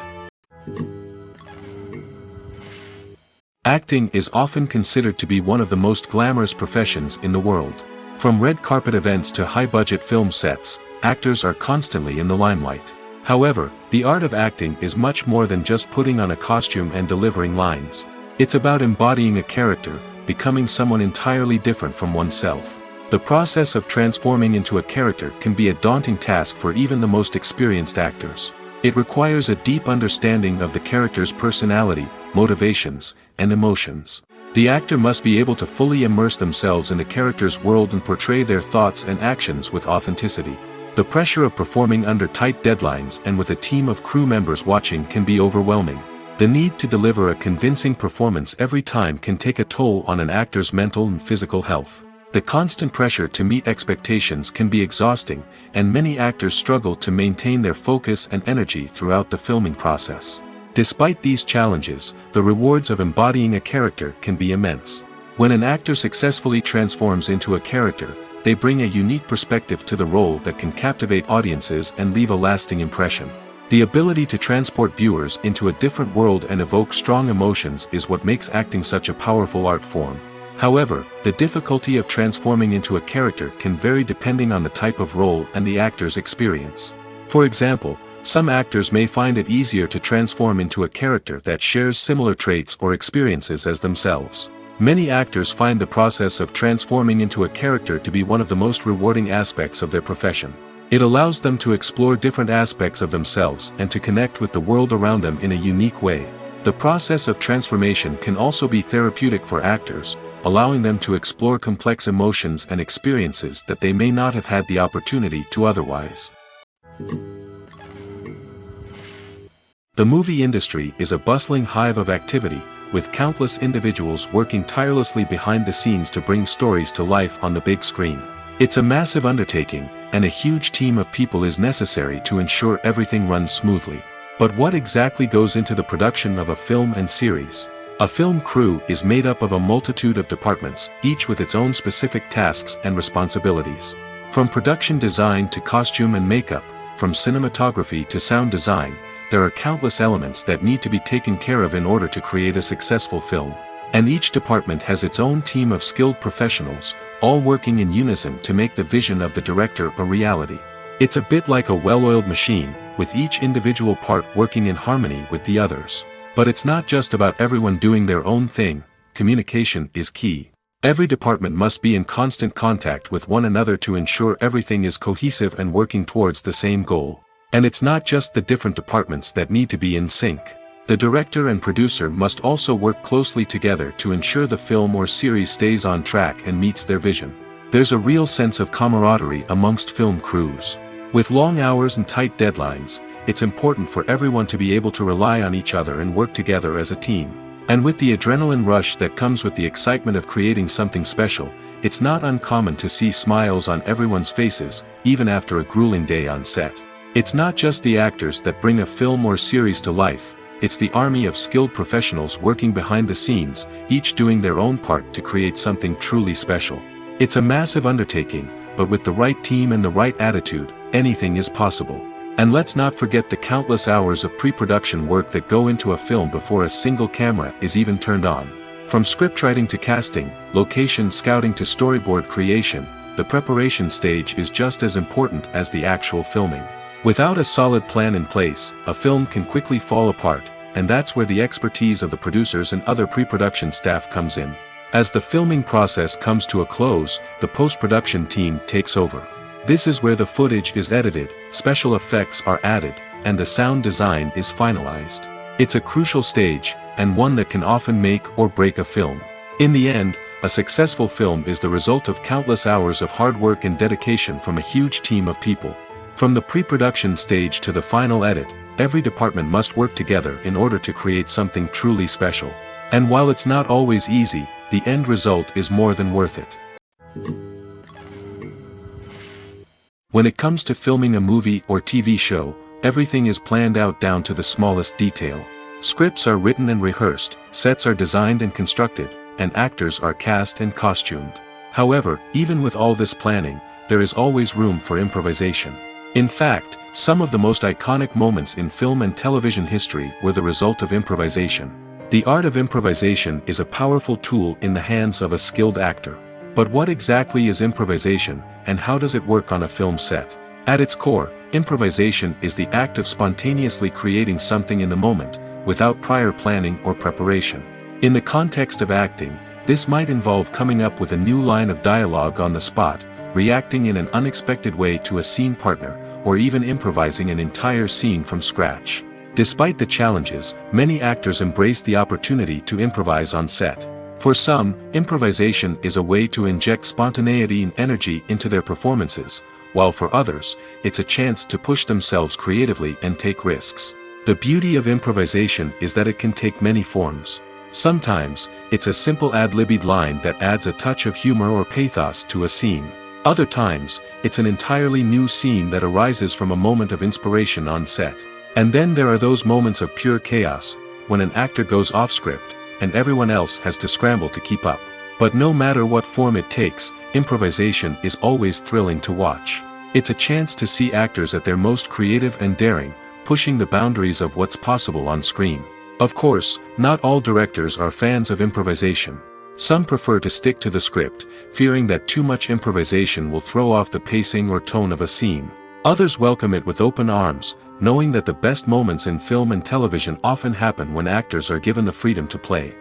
Acting is often considered to be one of the most glamorous professions in the world. From red carpet events to high-budget film sets, actors are constantly in the limelight. However, the art of acting is much more than just putting on a costume and delivering lines. It's about embodying a character, becoming someone entirely different from oneself. The process of transforming into a character can be a daunting task for even the most experienced actors. It requires a deep understanding of the character's personality, motivations, and emotions. The actor must be able to fully immerse themselves in the character's world and portray their thoughts and actions with authenticity. The pressure of performing under tight deadlines and with a team of crew members watching can be overwhelming. The need to deliver a convincing performance every time can take a toll on an actor's mental and physical health. The constant pressure to meet expectations can be exhausting, and many actors struggle to maintain their focus and energy throughout the filming process. Despite these challenges, the rewards of embodying a character can be immense. When an actor successfully transforms into a character, they bring a unique perspective to the role that can captivate audiences and leave a lasting impression. The ability to transport viewers into a different world and evoke strong emotions is what makes acting such a powerful art form. However, the difficulty of transforming into a character can vary depending on the type of role and the actor's experience. For example, some actors may find it easier to transform into a character that shares similar traits or experiences as themselves. Many actors find the process of transforming into a character to be one of the most rewarding aspects of their profession. It allows them to explore different aspects of themselves and to connect with the world around them in a unique way. The process of transformation can also be therapeutic for actors, allowing them to explore complex emotions and experiences that they may not have had the opportunity to otherwise. The movie industry is a bustling hive of activity, with countless individuals working tirelessly behind the scenes to bring stories to life on the big screen. It's a massive undertaking, and a huge team of people is necessary to ensure everything runs smoothly. But what exactly goes into the production of a film and series? A film crew is made up of a multitude of departments, each with its own specific tasks and responsibilities. From production design to costume and makeup, from cinematography to sound design, there are countless elements that need to be taken care of in order to create a successful film. And each department has its own team of skilled professionals, all working in unison to make the vision of the director a reality. It's a bit like a well-oiled machine, with each individual part working in harmony with the others. But it's not just about everyone doing their own thing. Communication is key. Every department must be in constant contact with one another to ensure everything is cohesive and working towards the same goal. And it's not just the different departments that need to be in sync. The director and producer must also work closely together to ensure the film or series stays on track and meets their vision. There's a real sense of camaraderie amongst film crews. With long hours and tight deadlines, it's important for everyone to be able to rely on each other and work together as a team. And with the adrenaline rush that comes with the excitement of creating something special, it's not uncommon to see smiles on everyone's faces, even after a grueling day on set. It's not just the actors that bring a film or series to life, it's the army of skilled professionals working behind the scenes, each doing their own part to create something truly special. It's a massive undertaking, but with the right team and the right attitude, anything is possible. And let's not forget the countless hours of pre-production work that go into a film before a single camera is even turned on. From scriptwriting to casting, location scouting to storyboard creation, the preparation stage is just as important as the actual filming. Without a solid plan in place, a film can quickly fall apart, and that's where the expertise of the producers and other pre-production staff comes in. As the filming process comes to a close, the post-production team takes over. This is where the footage is edited, special effects are added, and the sound design is finalized. It's a crucial stage, and one that can often make or break a film. In the end, a successful film is the result of countless hours of hard work and dedication from a huge team of people. From the pre-production stage to the final edit, every department must work together in order to create something truly special. And while it's not always easy, the end result is more than worth it. When it comes to filming a movie or TV show, everything is planned out down to the smallest detail. Scripts are written and rehearsed, sets are designed and constructed, and actors are cast and costumed. However, even with all this planning, there is always room for improvisation. In fact, some of the most iconic moments in film and television history were the result of improvisation. The art of improvisation is a powerful tool in the hands of a skilled actor. But what exactly is improvisation, and how does it work on a film set? At its core, improvisation is the act of spontaneously creating something in the moment, without prior planning or preparation. In the context of acting, this might involve coming up with a new line of dialogue on the spot, reacting in an unexpected way to a scene partner, or even improvising an entire scene from scratch. Despite the challenges, many actors embrace the opportunity to improvise on set. For some, improvisation is a way to inject spontaneity and energy into their performances, while for others, it's a chance to push themselves creatively and take risks. The beauty of improvisation is that it can take many forms. Sometimes, it's a simple ad-libbed line that adds a touch of humor or pathos to a scene. Other times, it's an entirely new scene that arises from a moment of inspiration on set. And then there are those moments of pure chaos, when an actor goes off script, and everyone else has to scramble to keep up. But no matter what form it takes, improvisation is always thrilling to watch. It's a chance to see actors at their most creative and daring, pushing the boundaries of what's possible on screen. Of course, not all directors are fans of improvisation. Some prefer to stick to the script, fearing that too much improvisation will throw off the pacing or tone of a scene. Others welcome it with open arms, knowing that the best moments in film and television often happen when actors are given the freedom to play.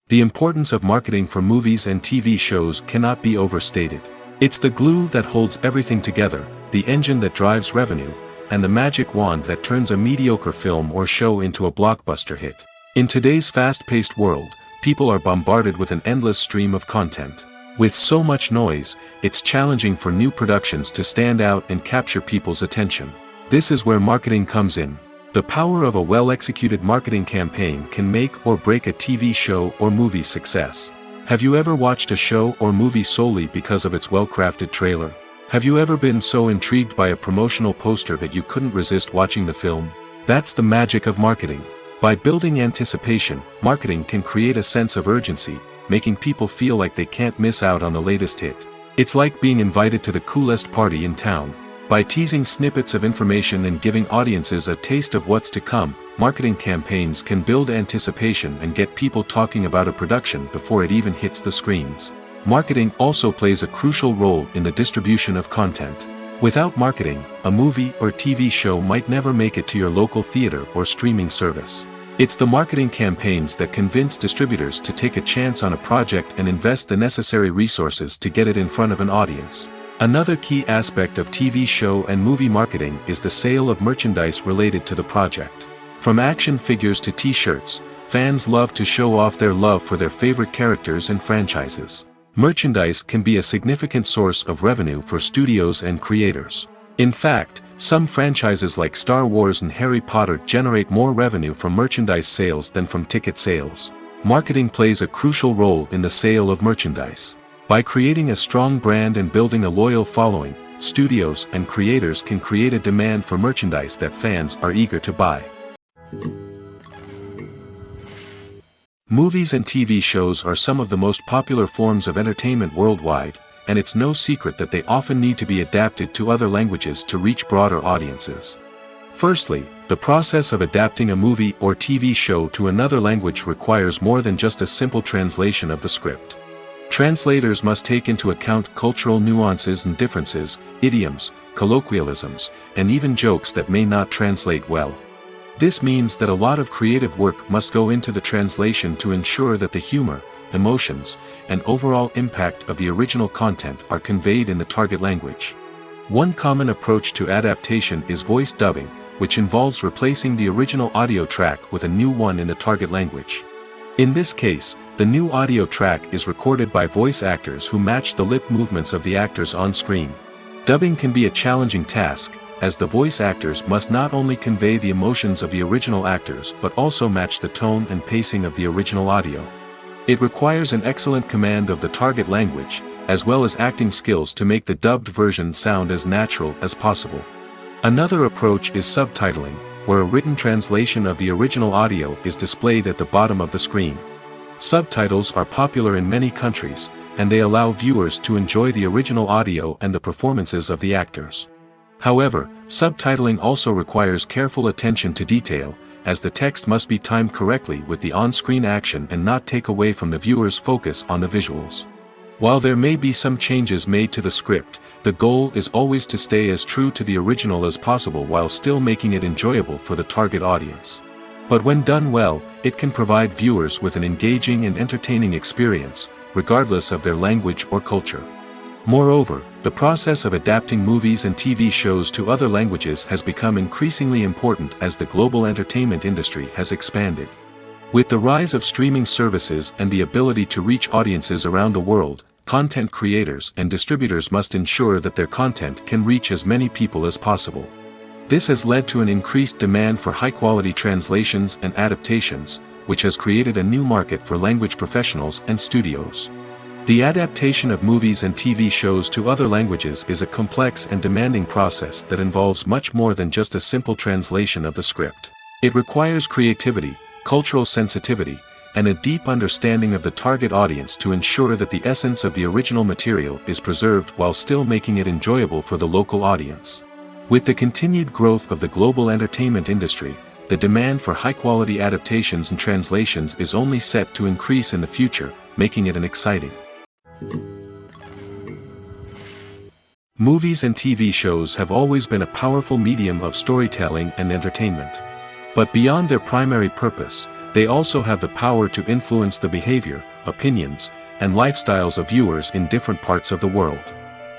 The importance of marketing for movies and TV shows cannot be overstated. It's the glue that holds everything together, the engine that drives revenue, and the magic wand that turns a mediocre film or show into a blockbuster hit. In today's fast-paced world, people are bombarded with an endless stream of content. With so much noise, it's challenging for new productions to stand out and capture people's attention. This is where marketing comes in. The power of a well-executed marketing campaign can make or break a TV show or movie's success. Have you ever watched a show or movie solely because of its well-crafted trailer? Have you ever been so intrigued by a promotional poster that you couldn't resist watching the film? That's the magic of marketing. By building anticipation, marketing can create a sense of urgency, making people feel like they can't miss out on the latest hit. It's like being invited to the coolest party in town. By teasing snippets of information and giving audiences a taste of what's to come, marketing campaigns can build anticipation and get people talking about a production before it even hits the screens. Marketing also plays a crucial role in the distribution of content. Without marketing, a movie or TV show might never make it to your local theater or streaming service. It's the marketing campaigns that convince distributors to take a chance on a project and invest the necessary resources to get it in front of an audience. Another key aspect of TV show and movie marketing is the sale of merchandise related to the project. From action figures to t-shirts, fans love to show off their love for their favorite characters and franchises. Merchandise can be a significant source of revenue for studios and creators. In fact, some franchises like Star Wars and Harry Potter generate more revenue from merchandise sales than from ticket sales. Marketing plays a crucial role in the sale of merchandise. By creating a strong brand and building a loyal following, studios and creators can create a demand for merchandise that fans are eager to buy. Movies and TV shows are some of the most popular forms of entertainment worldwide, and it's no secret that they often need to be adapted to other languages to reach broader audiences. Firstly, the process of adapting a movie or TV show to another language requires more than just a simple translation of the script. Translators must take into account cultural nuances and differences, idioms, colloquialisms, and even jokes that may not translate well. This means that a lot of creative work must go into the translation to ensure that the humor, emotions, and overall impact of the original content are conveyed in the target language. One common approach to adaptation is voice dubbing, which involves replacing the original audio track with a new one in the target language. In this case, the new audio track is recorded by voice actors who match the lip movements of the actors on screen. Dubbing can be a challenging task, as the voice actors must not only convey the emotions of the original actors but also match the tone and pacing of the original audio. It requires an excellent command of the target language, as well as acting skills to make the dubbed version sound as natural as possible. Another approach is subtitling, where a written translation of the original audio is displayed at the bottom of the screen. Subtitles are popular in many countries, and they allow viewers to enjoy the original audio and the performances of the actors. However, subtitling also requires careful attention to detail, as the text must be timed correctly with the on-screen action and not take away from the viewer's focus on the visuals. While there may be some changes made to the script, the goal is always to stay as true to the original as possible while still making it enjoyable for the target audience. But when done well, it can provide viewers with an engaging and entertaining experience, regardless of their language or culture. Moreover, the process of adapting movies and TV shows to other languages has become increasingly important as the global entertainment industry has expanded. With the rise of streaming services and the ability to reach audiences around the world, content creators and distributors must ensure that their content can reach as many people as possible. This has led to an increased demand for high-quality translations and adaptations, which has created a new market for language professionals and studios. The adaptation of movies and TV shows to other languages is a complex and demanding process that involves much more than just a simple translation of the script. It requires creativity, cultural sensitivity, and a deep understanding of the target audience to ensure that the essence of the original material is preserved while still making it enjoyable for the local audience. With the continued growth of the global entertainment industry, the demand for high-quality adaptations and translations is only set to increase in the future, making it an exciting. Movies and TV shows have always been a powerful medium of storytelling and entertainment. But beyond their primary purpose, They also have the power to influence the behavior, opinions, and lifestyles of viewers in different parts of the world.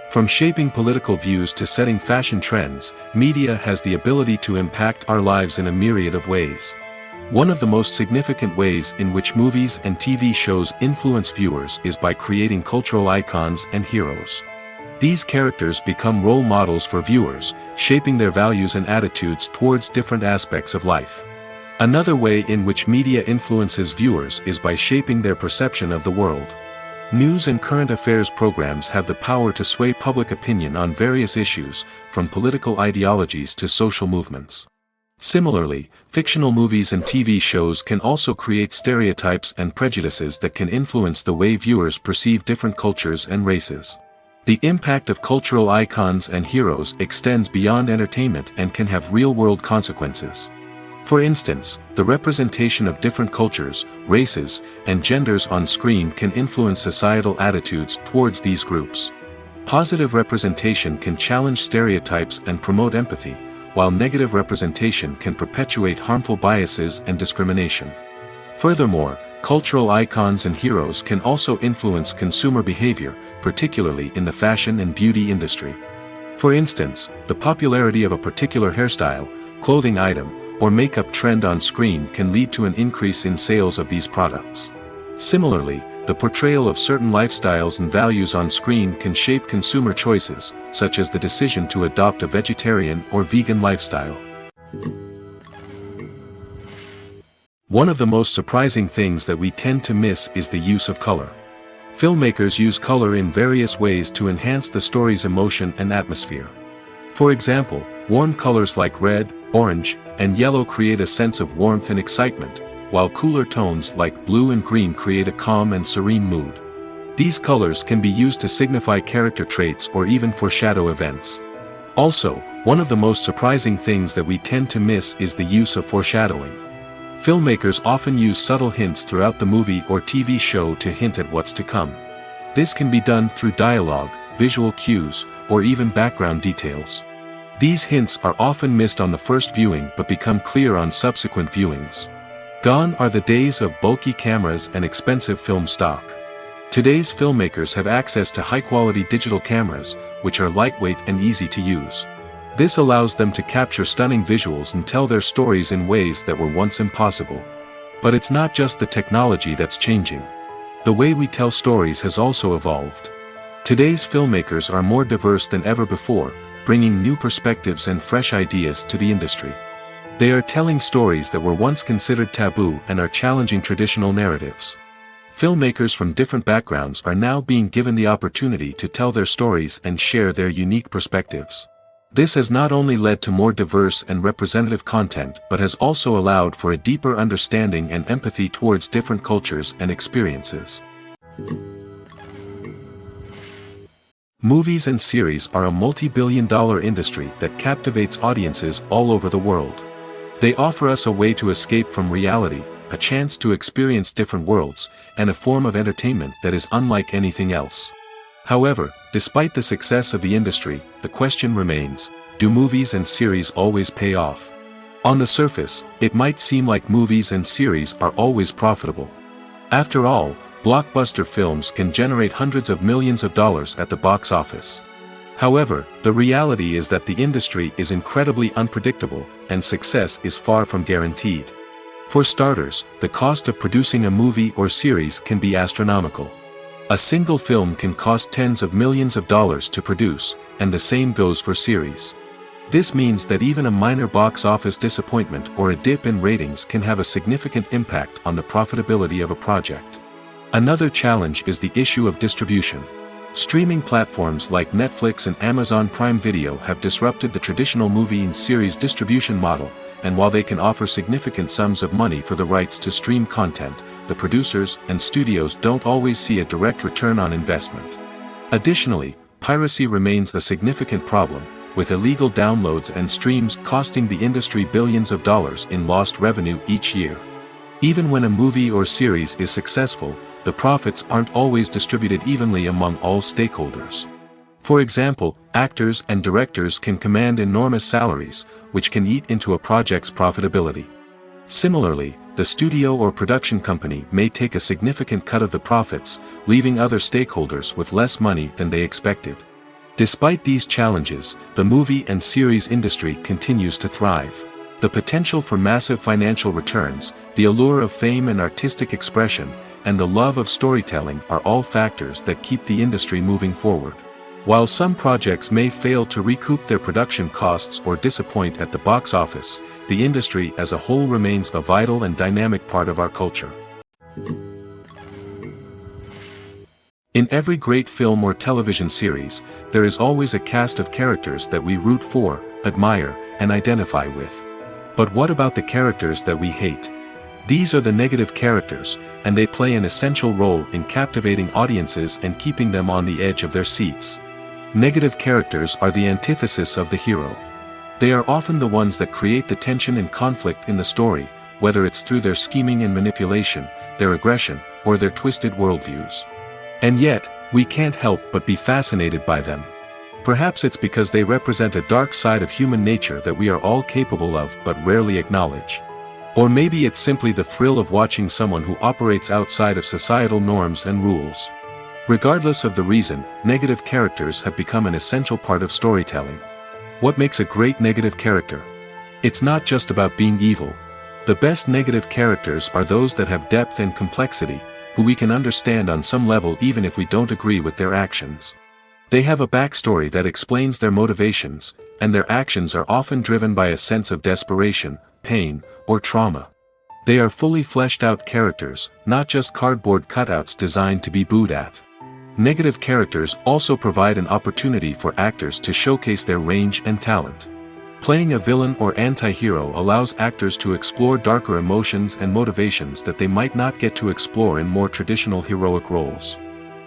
From shaping political views to setting fashion trends, media has the ability to impact our lives in a myriad of ways. One of the most significant ways in which movies and TV shows influence viewers is by creating cultural icons and heroes. These characters become role models for viewers, shaping their values and attitudes towards different aspects of life. Another way in which media influences viewers is by shaping their perception of the world. News and current affairs programs have the power to sway public opinion on various issues, from political ideologies to social movements. Similarly, fictional movies and TV shows can also create stereotypes and prejudices that can influence the way viewers perceive different cultures and races. The impact of cultural icons and heroes extends beyond entertainment and can have real-world consequences. For instance, the representation of different cultures, races, and genders on screen can influence societal attitudes towards these groups. Positive representation can challenge stereotypes and promote empathy, while negative representation can perpetuate harmful biases and discrimination. Furthermore, cultural icons and heroes can also influence consumer behavior, particularly in the fashion and beauty industry. For instance, the popularity of a particular hairstyle, clothing item, or makeup trend on screen can lead to an increase in sales of these products. Similarly, the portrayal of certain lifestyles and values on screen can shape consumer choices, such as the decision to adopt a vegetarian or vegan lifestyle. One of the most surprising things that we tend to miss is the use of color. Filmmakers use color in various ways to enhance the story's emotion and atmosphere. For example, warm colors like red, orange, and yellow create a sense of warmth and excitement, while cooler tones like blue and green create a calm and serene mood. These colors can be used to signify character traits or even foreshadow events. Also, one of the most surprising things that we tend to miss is the use of foreshadowing. Filmmakers often use subtle hints throughout the movie or TV show to hint at what's to come. This can be done through dialogue, visual cues, or even background details. These hints are often missed on the first viewing but become clear on subsequent viewings. Gone are the days of bulky cameras and expensive film stock. Today's filmmakers have access to high-quality digital cameras, which are lightweight and easy to use. This allows them to capture stunning visuals and tell their stories in ways that were once impossible. But it's not just the technology that's changing. The way we tell stories has also evolved. Today's filmmakers are more diverse than ever before, bringing new perspectives and fresh ideas to the industry. They are telling stories that were once considered taboo and are challenging traditional narratives. Filmmakers from different backgrounds are now being given the opportunity to tell their stories and share their unique perspectives. This has not only led to more diverse and representative content but has also allowed for a deeper understanding and empathy towards different cultures and experiences. Movies and series are a multi-billion-dollar industry that captivates audiences all over the world. They offer us a way to escape from reality, a chance to experience different worlds, and a form of entertainment that is unlike anything else. However, despite the success of the industry, the question remains, do movies and series always pay off? On the surface, it might seem like movies and series are always profitable. After all, blockbuster films can generate hundreds of millions of dollars at the box office. However, the reality is that the industry is incredibly unpredictable, and success is far from guaranteed. For starters, the cost of producing a movie or series can be astronomical. A single film can cost tens of millions of dollars to produce, and the same goes for series. This means that even a minor box office disappointment or a dip in ratings can have a significant impact on the profitability of a project. Another challenge is the issue of distribution. Streaming platforms like Netflix and Amazon Prime Video have disrupted the traditional movie and series distribution model, and while they can offer significant sums of money for the rights to stream content, the producers and studios don't always see a direct return on investment. Additionally, piracy remains a significant problem, with illegal downloads and streams costing the industry billions of dollars in lost revenue each year. Even when a movie or series is successful, the profits aren't always distributed evenly among all stakeholders. For example, actors and directors can command enormous salaries, which can eat into a project's profitability. Similarly, the studio or production company may take a significant cut of the profits, leaving other stakeholders with less money than they expected. Despite these challenges, the movie and series industry continues to thrive. The potential for massive financial returns, the allure of fame and artistic expression, and the love of storytelling are all factors that keep the industry moving forward. While some projects may fail to recoup their production costs or disappoint at the box office, the industry as a whole remains a vital and dynamic part of our culture. In every great film or television series, there is always a cast of characters that we root for, admire, and identify with. But what about the characters that we hate? These are the negative characters, and they play an essential role in captivating audiences and keeping them on the edge of their seats. Negative characters are the antithesis of the hero. They are often the ones that create the tension and conflict in the story, whether it's through their scheming and manipulation, their aggression, or their twisted worldviews. And yet, we can't help but be fascinated by them. Perhaps it's because they represent a dark side of human nature that we are all capable of but rarely acknowledge. Or maybe it's simply the thrill of watching someone who operates outside of societal norms and rules. Regardless of the reason, negative characters have become an essential part of storytelling. What makes a great negative character? It's not just about being evil. The best negative characters are those that have depth and complexity, who we can understand on some level even if we don't agree with their actions. They have a backstory that explains their motivations, and their actions are often driven by a sense of desperation, pain, or trauma. They are fully fleshed out characters, not just cardboard cutouts designed to be booed at. Negative characters also provide an opportunity for actors to showcase their range and talent. Playing a villain or anti-hero allows actors to explore darker emotions and motivations that they might not get to explore in more traditional heroic roles.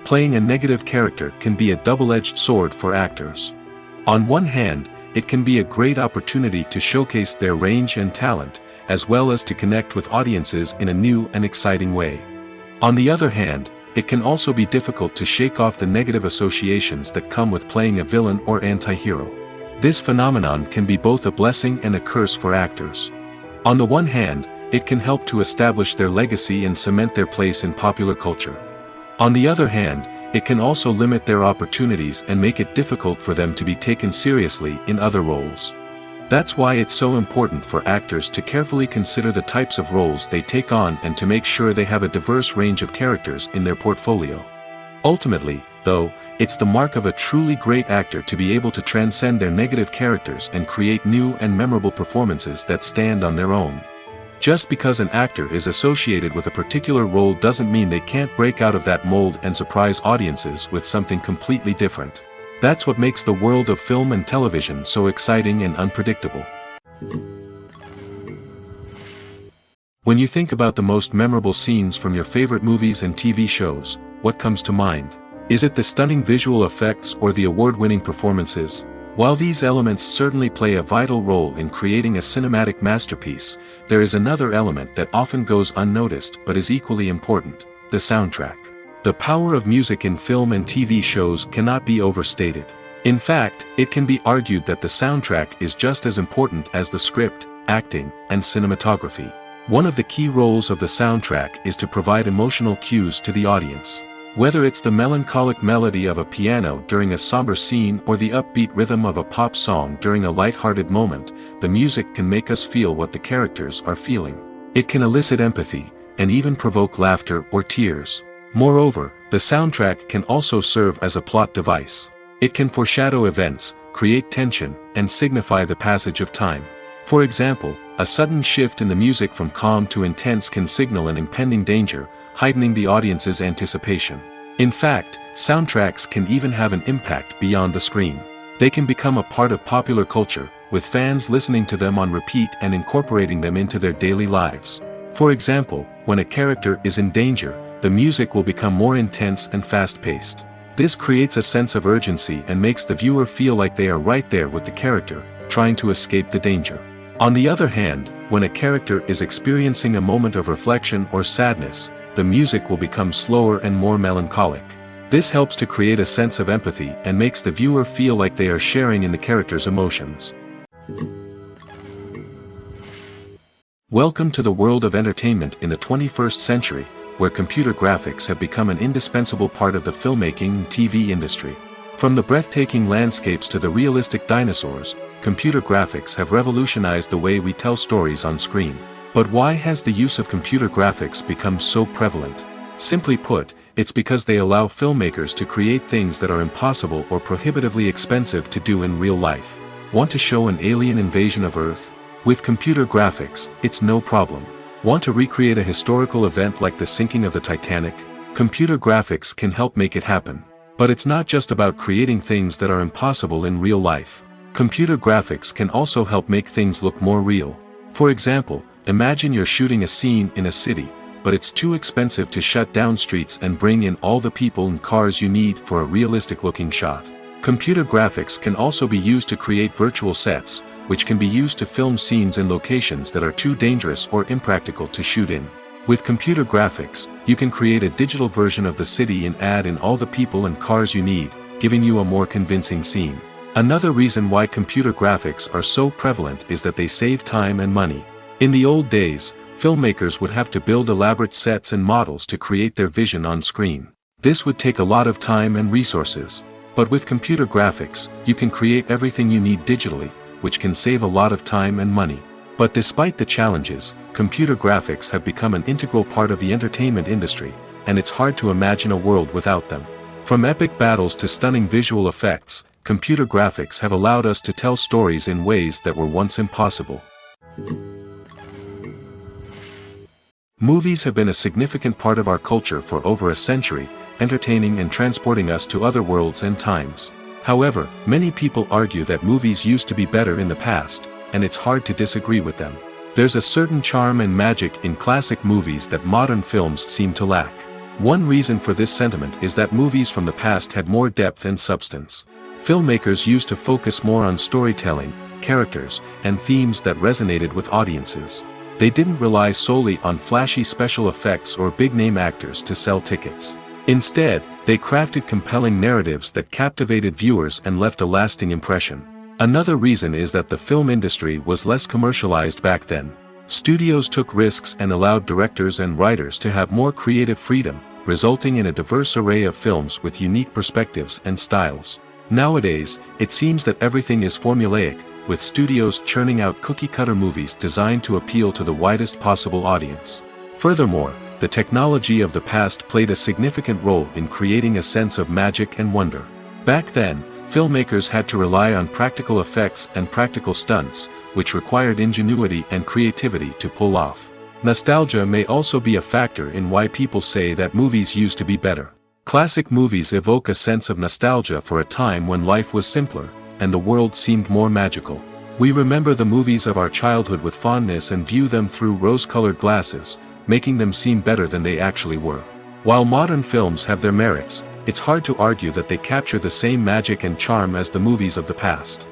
Playing a negative character can be a double-edged sword for actors. On one hand, it can be a great opportunity to showcase their range and talent, as well as to connect with audiences in a new and exciting way. On the other hand, it can also be difficult to shake off the negative associations that come with playing a villain or anti-hero. This phenomenon can be both a blessing and a curse for actors. On the one hand, it can help to establish their legacy and cement their place in popular culture. On the other hand, it can also limit their opportunities and make it difficult for them to be taken seriously in other roles. That's why it's so important for actors to carefully consider the types of roles they take on and to make sure they have a diverse range of characters in their portfolio. Ultimately, though, it's the mark of a truly great actor to be able to transcend their negative characters and create new and memorable performances that stand on their own. Just because an actor is associated with a particular role doesn't mean they can't break out of that mold and surprise audiences with something completely different. That's what makes the world of film and television so exciting and unpredictable. When you think about the most memorable scenes from your favorite movies and TV shows, what comes to mind? Is it the stunning visual effects or the award-winning performances? While these elements certainly play a vital role in creating a cinematic masterpiece, there is another element that often goes unnoticed but is equally important: the soundtrack. The power of music in film and TV shows cannot be overstated. In fact, it can be argued that the soundtrack is just as important as the script, acting, and cinematography. One of the key roles of the soundtrack is to provide emotional cues to the audience. Whether it's the melancholic melody of a piano during a somber scene or the upbeat rhythm of a pop song during a light-hearted moment, the music can make us feel what the characters are feeling. It can elicit empathy, and even provoke laughter or tears. Moreover, the soundtrack can also serve as a plot device. It can foreshadow events, create tension, and signify the passage of time. For example, a sudden shift in the music from calm to intense can signal an impending danger, heightening the audience's anticipation. In fact, soundtracks can even have an impact beyond the screen. They can become a part of popular culture, with fans listening to them on repeat and incorporating them into their daily lives. For example, when a character is in danger, the music will become more intense and fast-paced. This creates a sense of urgency and makes the viewer feel like they are right there with the character, trying to escape the danger. On the other hand, when a character is experiencing a moment of reflection or sadness, the music will become slower and more melancholic. This helps to create a sense of empathy and makes the viewer feel like they are sharing in the character's emotions. Welcome to the world of entertainment in the 21st century, where computer graphics have become an indispensable part of the filmmaking and TV industry. From the breathtaking landscapes to the realistic dinosaurs, computer graphics have revolutionized the way we tell stories on screen. But why has the use of computer graphics become so prevalent? Simply put, it's because they allow filmmakers to create things that are impossible or prohibitively expensive to do in real life. Want to show an alien invasion of Earth? With computer graphics, it's no problem. Want to recreate a historical event like the sinking of the Titanic? Computer graphics can help make it happen. But it's not just about creating things that are impossible in real life. Computer graphics can also help make things look more real. For example, imagine you're shooting a scene in a city, but it's too expensive to shut down streets and bring in all the people and cars you need for a realistic-looking shot. Computer graphics can also be used to create virtual sets, which can be used to film scenes in locations that are too dangerous or impractical to shoot in. With computer graphics, you can create a digital version of the city and add in all the people and cars you need, giving you a more convincing scene. Another reason why computer graphics are so prevalent is that they save time and money. In the old days, filmmakers would have to build elaborate sets and models to create their vision on screen. This would take a lot of time and resources. But with computer graphics, you can create everything you need digitally, which can save a lot of time and money. But despite the challenges, computer graphics have become an integral part of the entertainment industry, and it's hard to imagine a world without them. From epic battles to stunning visual effects, computer graphics have allowed us to tell stories in ways that were once impossible. Movies have been a significant part of our culture for over a century, entertaining and transporting us to other worlds and times. However, many people argue that movies used to be better in the past, and it's hard to disagree with them. There's a certain charm and magic in classic movies that modern films seem to lack. One reason for this sentiment is that movies from the past had more depth and substance. Filmmakers used to focus more on storytelling, characters, and themes that resonated with audiences. They didn't rely solely on flashy special effects or big-name actors to sell tickets. Instead, they crafted compelling narratives that captivated viewers and left a lasting impression. Another reason is that the film industry was less commercialized back then. Studios took risks and allowed directors and writers to have more creative freedom, resulting in a diverse array of films with unique perspectives and styles. Nowadays, it seems that everything is formulaic, with studios churning out cookie-cutter movies designed to appeal to the widest possible audience. Furthermore, the technology of the past played a significant role in creating a sense of magic and wonder. Back then, filmmakers had to rely on practical effects and practical stunts, which required ingenuity and creativity to pull off. Nostalgia may also be a factor in why people say that movies used to be better. Classic movies evoke a sense of nostalgia for a time when life was simpler, and the world seemed more magical. We remember the movies of our childhood with fondness and view them through rose-colored glasses, making them seem better than they actually were. While modern films have their merits, it's hard to argue that they capture the same magic and charm as the movies of the past.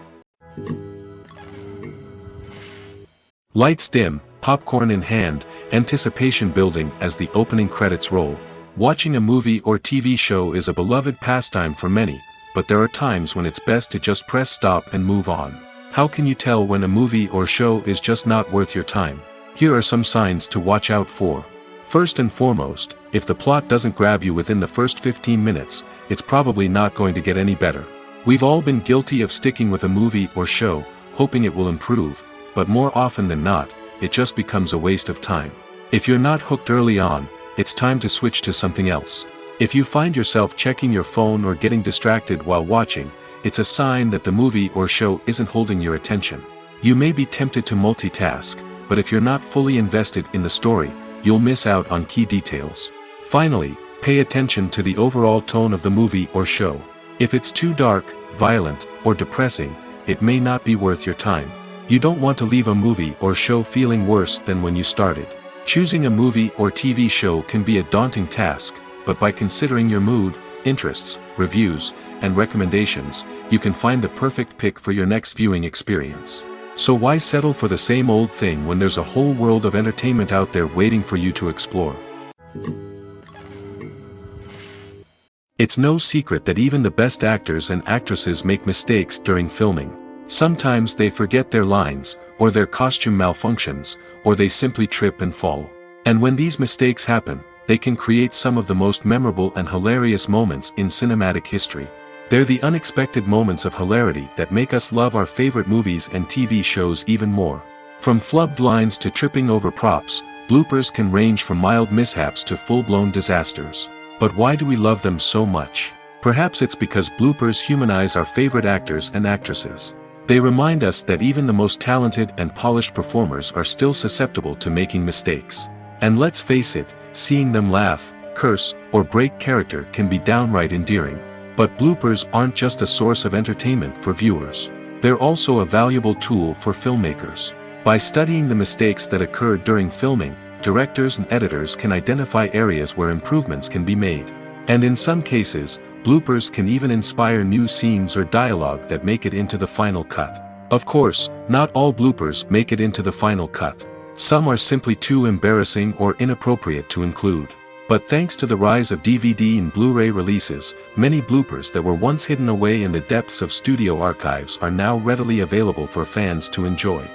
Lights dim, popcorn in hand, anticipation building as the opening credits roll. Watching a movie or TV show is a beloved pastime for many, but there are times when it's best to just press stop and move on. How can you tell when a movie or show is just not worth your time? Here are some signs to watch out for. First and foremost, if the plot doesn't grab you within the first 15 minutes, it's probably not going to get any better. We've all been guilty of sticking with a movie or show, hoping it will improve, but more often than not, it just becomes a waste of time. If you're not hooked early on, it's time to switch to something else. If you find yourself checking your phone or getting distracted while watching, it's a sign that the movie or show isn't holding your attention. You may be tempted to multitask, but if you're not fully invested in the story, you'll miss out on key details. Finally, pay attention to the overall tone of the movie or show. If it's too dark, violent, or depressing, it may not be worth your time. You don't want to leave a movie or show feeling worse than when you started. Choosing a movie or TV show can be a daunting task, but by considering your mood, interests, reviews, and recommendations, you can find the perfect pick for your next viewing experience. So why settle for the same old thing when there's a whole world of entertainment out there waiting for you to explore? It's no secret that even the best actors and actresses make mistakes during filming. Sometimes they forget their lines, or their costume malfunctions, or they simply trip and fall. And when these mistakes happen, they can create some of the most memorable and hilarious moments in cinematic history. They're the unexpected moments of hilarity that make us love our favorite movies and TV shows even more. From flubbed lines to tripping over props, bloopers can range from mild mishaps to full-blown disasters. But why do we love them so much? Perhaps it's because bloopers humanize our favorite actors and actresses. They remind us that even the most talented and polished performers are still susceptible to making mistakes. And let's face it, seeing them laugh, curse, or break character can be downright endearing. But bloopers aren't just a source of entertainment for viewers. They're also a valuable tool for filmmakers. By studying the mistakes that occurred during filming, directors and editors can identify areas where improvements can be made. And in some cases, bloopers can even inspire new scenes or dialogue that make it into the final cut. Of course, not all bloopers make it into the final cut. Some are simply too embarrassing or inappropriate to include. But thanks to the rise of DVD and Blu-ray releases, many bloopers that were once hidden away in the depths of studio archives are now readily available for fans to enjoy.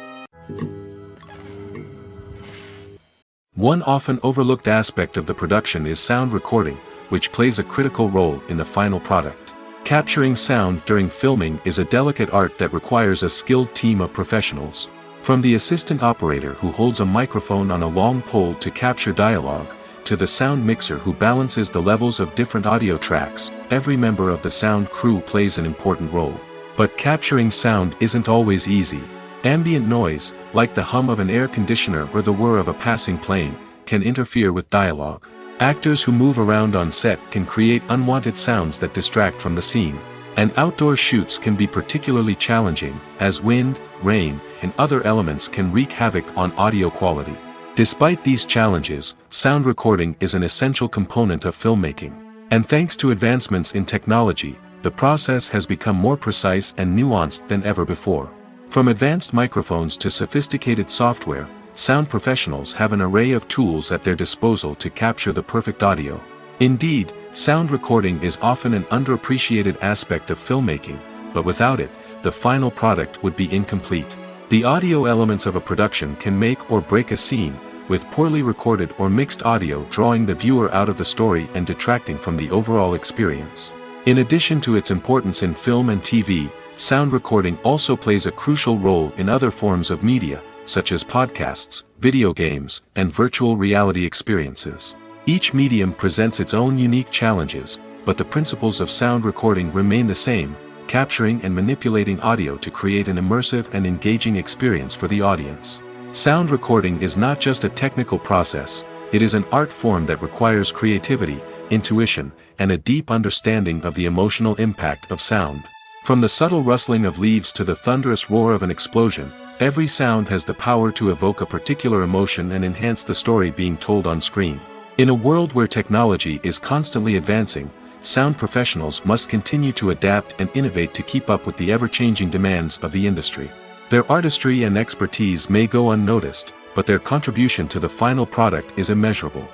One often overlooked aspect of the production is sound recording, which plays a critical role in the final product. Capturing sound during filming is a delicate art that requires a skilled team of professionals. From the assistant operator who holds a microphone on a long pole to capture dialogue, to the sound mixer who balances the levels of different audio tracks, every member of the sound crew plays an important role. But capturing sound isn't always easy. Ambient noise, like the hum of an air conditioner or the whir of a passing plane, can interfere with dialogue. Actors who move around on set can create unwanted sounds that distract from the scene. And outdoor shoots can be particularly challenging, as wind, rain, and other elements can wreak havoc on audio quality. Despite these challenges, sound recording is an essential component of filmmaking. And thanks to advancements in technology, the process has become more precise and nuanced than ever before. From advanced microphones to sophisticated software, sound professionals have an array of tools at their disposal to capture the perfect audio. Indeed, sound recording is often an underappreciated aspect of filmmaking, but without it, the final product would be incomplete. The audio elements of a production can make or break a scene, with poorly recorded or mixed audio drawing the viewer out of the story and detracting from the overall experience. In addition to its importance in film and TV, sound recording also plays a crucial role in other forms of media, such as podcasts, video games, and virtual reality experiences. Each medium presents its own unique challenges, but the principles of sound recording remain the same, capturing and manipulating audio to create an immersive and engaging experience for the audience. Sound recording is not just a technical process, it is an art form that requires creativity, intuition, and a deep understanding of the emotional impact of sound. From the subtle rustling of leaves to the thunderous roar of an explosion, every sound has the power to evoke a particular emotion and enhance the story being told on screen. In a world where technology is constantly advancing, sound professionals must continue to adapt and innovate to keep up with the ever-changing demands of the industry. Their artistry and expertise may go unnoticed, but their contribution to the final product is immeasurable.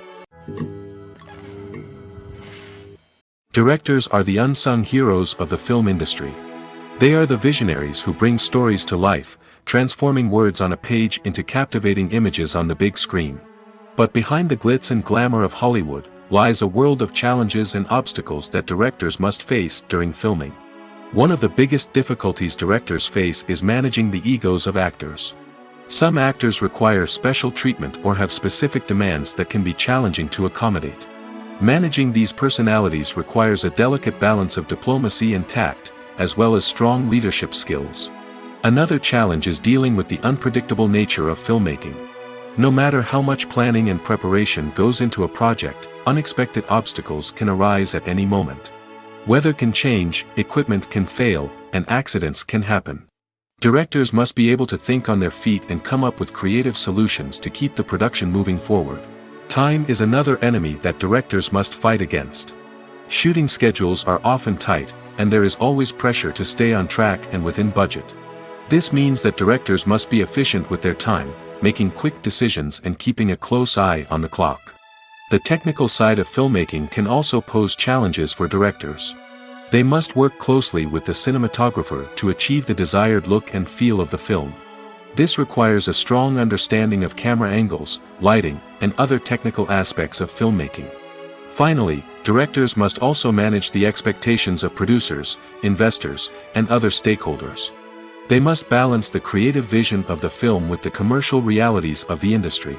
Directors are the unsung heroes of the film industry. They are the visionaries who bring stories to life, transforming words on a page into captivating images on the big screen. But behind the glitz and glamour of Hollywood, lies a world of challenges and obstacles that directors must face during filming. One of the biggest difficulties directors face is managing the egos of actors. Some actors require special treatment or have specific demands that can be challenging to accommodate. Managing these personalities requires a delicate balance of diplomacy and tact, as well as strong leadership skills. Another challenge is dealing with the unpredictable nature of filmmaking. No matter how much planning and preparation goes into a project, unexpected obstacles can arise at any moment. Weather can change, equipment can fail, and accidents can happen. Directors must be able to think on their feet and come up with creative solutions to keep the production moving forward. Time is another enemy that directors must fight against. Shooting schedules are often tight, and there is always pressure to stay on track and within budget. This means that directors must be efficient with their time, making quick decisions and keeping a close eye on the clock. The technical side of filmmaking can also pose challenges for directors. They must work closely with the cinematographer to achieve the desired look and feel of the film. This requires a strong understanding of camera angles, lighting, and other technical aspects of filmmaking. Finally, directors must also manage the expectations of producers, investors, and other stakeholders. They must balance the creative vision of the film with the commercial realities of the industry.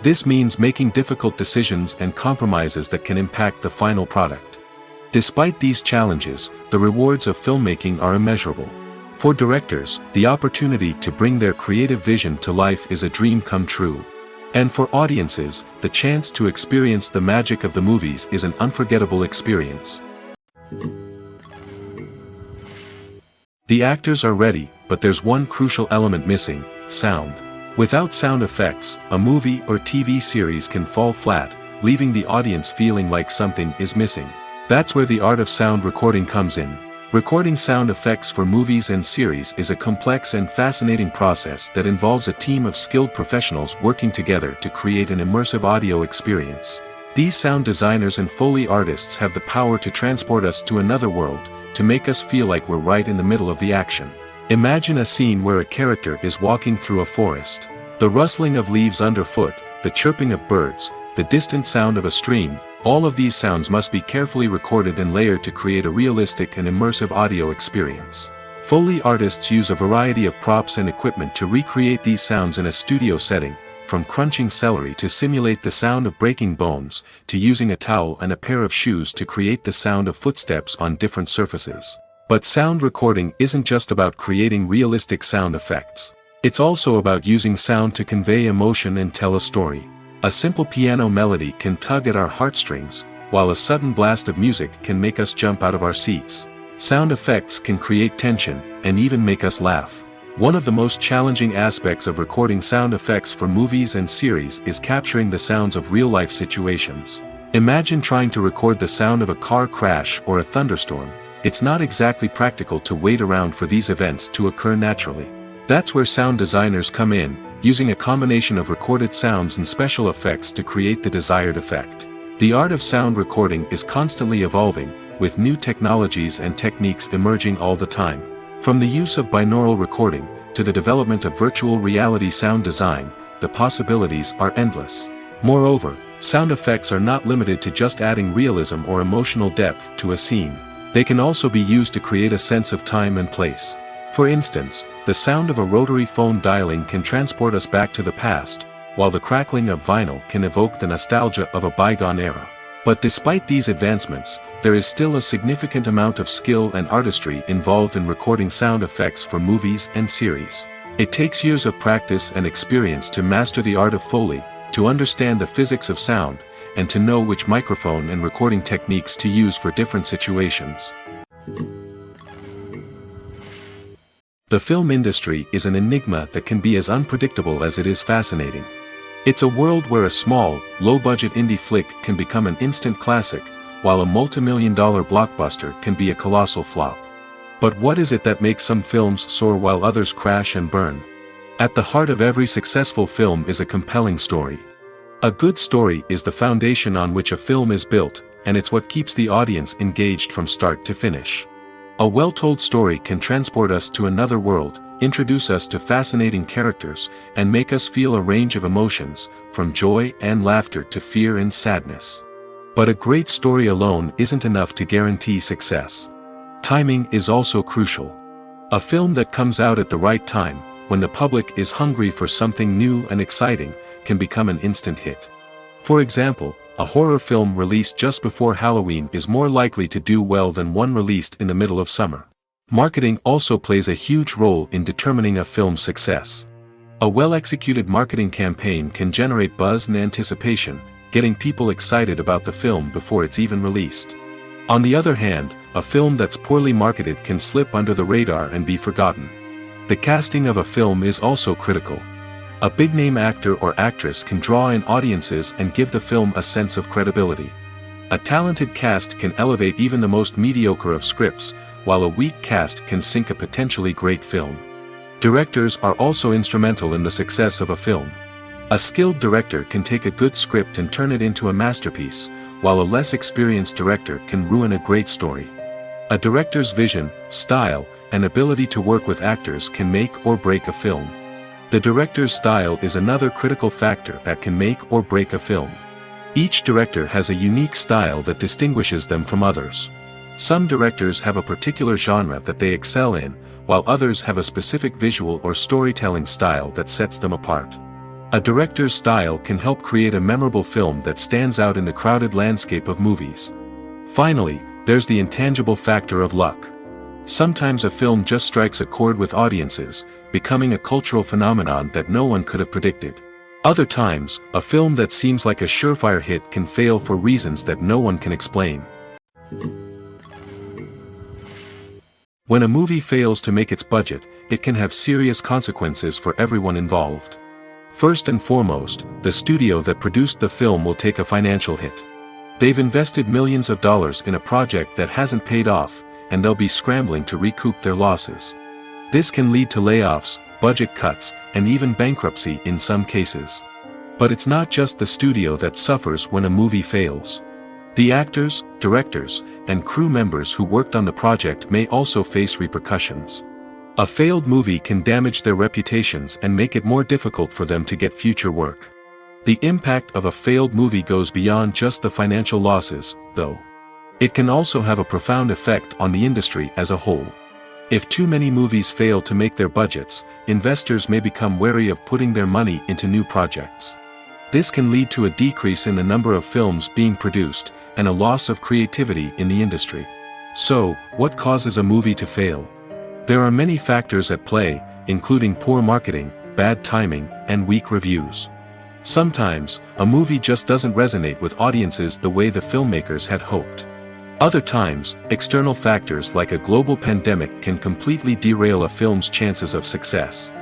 This means making difficult decisions and compromises that can impact the final product. Despite these challenges, the rewards of filmmaking are immeasurable. For directors, the opportunity to bring their creative vision to life is a dream come true. And for audiences, the chance to experience the magic of the movies is an unforgettable experience. The actors are ready, but there's one crucial element missing: sound. Without sound effects, a movie or TV series can fall flat, leaving the audience feeling like something is missing. That's where the art of sound recording comes in. Recording sound effects for movies and series is a complex and fascinating process that involves a team of skilled professionals working together to create an immersive audio experience. These sound designers and Foley artists have the power to transport us to another world, to make us feel like we're right in the middle of the action. Imagine a scene where a character is walking through a forest. The rustling of leaves underfoot, the chirping of birds, the distant sound of a stream, all of these sounds must be carefully recorded and layered to create a realistic and immersive audio experience. Foley artists use a variety of props and equipment to recreate these sounds in a studio setting, from crunching celery to simulate the sound of breaking bones, to using a towel and a pair of shoes to create the sound of footsteps on different surfaces. But sound recording isn't just about creating realistic sound effects. It's also about using sound to convey emotion and tell a story. A simple piano melody can tug at our heartstrings, while a sudden blast of music can make us jump out of our seats. Sound effects can create tension, and even make us laugh. One of the most challenging aspects of recording sound effects for movies and series is capturing the sounds of real-life situations. Imagine trying to record the sound of a car crash or a thunderstorm. It's not exactly practical to wait around for these events to occur naturally. That's where sound designers come in, using a combination of recorded sounds and special effects to create the desired effect. The art of sound recording is constantly evolving, with new technologies and techniques emerging all the time. From the use of binaural recording, to the development of virtual reality sound design, the possibilities are endless. Moreover, sound effects are not limited to just adding realism or emotional depth to a scene. They can also be used to create a sense of time and place. For instance, the sound of a rotary phone dialing can transport us back to the past, while the crackling of vinyl can evoke the nostalgia of a bygone era. But despite these advancements, there is still a significant amount of skill and artistry involved in recording sound effects for movies and series. It takes years of practice and experience to master the art of Foley, to understand the physics of sound, and to know which microphone and recording techniques to use for different situations. The film industry is an enigma that can be as unpredictable as it is fascinating. It's a world where a small, low-budget indie flick can become an instant classic, while a multi-million-dollar blockbuster can be a colossal flop. But what is it that makes some films soar while others crash and burn? At the heart of every successful film is a compelling story. A good story is the foundation on which a film is built, and it's what keeps the audience engaged from start to finish. A well-told story can transport us to another world, introduce us to fascinating characters, and make us feel a range of emotions, from joy and laughter to fear and sadness. But a great story alone isn't enough to guarantee success. Timing is also crucial. A film that comes out at the right time, when the public is hungry for something new and exciting, can become an instant hit. For example, a horror film released just before Halloween is more likely to do well than one released in the middle of summer. Marketing also plays a huge role in determining a film's success. A well-executed marketing campaign can generate buzz and anticipation, getting people excited about the film before it's even released. On the other hand, a film that's poorly marketed can slip under the radar and be forgotten. The casting of a film is also critical. A big-name actor or actress can draw in audiences and give the film a sense of credibility. A talented cast can elevate even the most mediocre of scripts, while a weak cast can sink a potentially great film. Directors are also instrumental in the success of a film. A skilled director can take a good script and turn it into a masterpiece, while a less experienced director can ruin a great story. A director's vision, style, and ability to work with actors can make or break a film. The director's style is another critical factor that can make or break a film. Each director has a unique style that distinguishes them from others. Some directors have a particular genre that they excel in, while others have a specific visual or storytelling style that sets them apart. A director's style can help create a memorable film that stands out in the crowded landscape of movies. Finally, there's the intangible factor of luck. Sometimes a film just strikes a chord with audiences, becoming a cultural phenomenon that no one could have predicted. Other times, a film that seems like a surefire hit can fail for reasons that no one can explain. When a movie fails to make its budget, it can have serious consequences for everyone involved. First and foremost, the studio that produced the film will take a financial hit. They've invested millions of dollars in a project that hasn't paid off, and they'll be scrambling to recoup their losses. This can lead to layoffs, budget cuts, and even bankruptcy in some cases. But it's not just the studio that suffers when a movie fails. The actors, directors, and crew members who worked on the project may also face repercussions. A failed movie can damage their reputations and make it more difficult for them to get future work. The impact of a failed movie goes beyond just the financial losses, though. It can also have a profound effect on the industry as a whole. If too many movies fail to make their budgets, investors may become wary of putting their money into new projects. This can lead to a decrease in the number of films being produced, and a loss of creativity in the industry. So, what causes a movie to fail? There are many factors at play, including poor marketing, bad timing, and weak reviews. Sometimes, a movie just doesn't resonate with audiences the way the filmmakers had hoped. Other times, external factors like a global pandemic can completely derail a film's chances of success.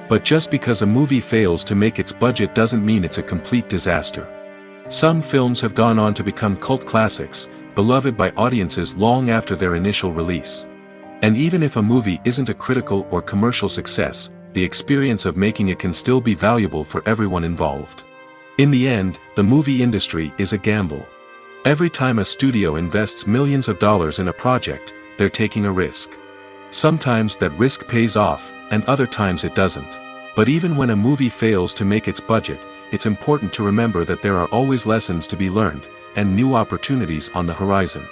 But just because a movie fails to make its budget doesn't mean it's a complete disaster. Some films have gone on to become cult classics, beloved by audiences long after their initial release. And even if a movie isn't a critical or commercial success, the experience of making it can still be valuable for everyone involved. In the end, the movie industry is a gamble. Every time a studio invests millions of dollars in a project, they're taking a risk. Sometimes that risk pays off, and other times it doesn't. But even when a movie fails to make its budget, it's important to remember that there are always lessons to be learned, and new opportunities on the horizon.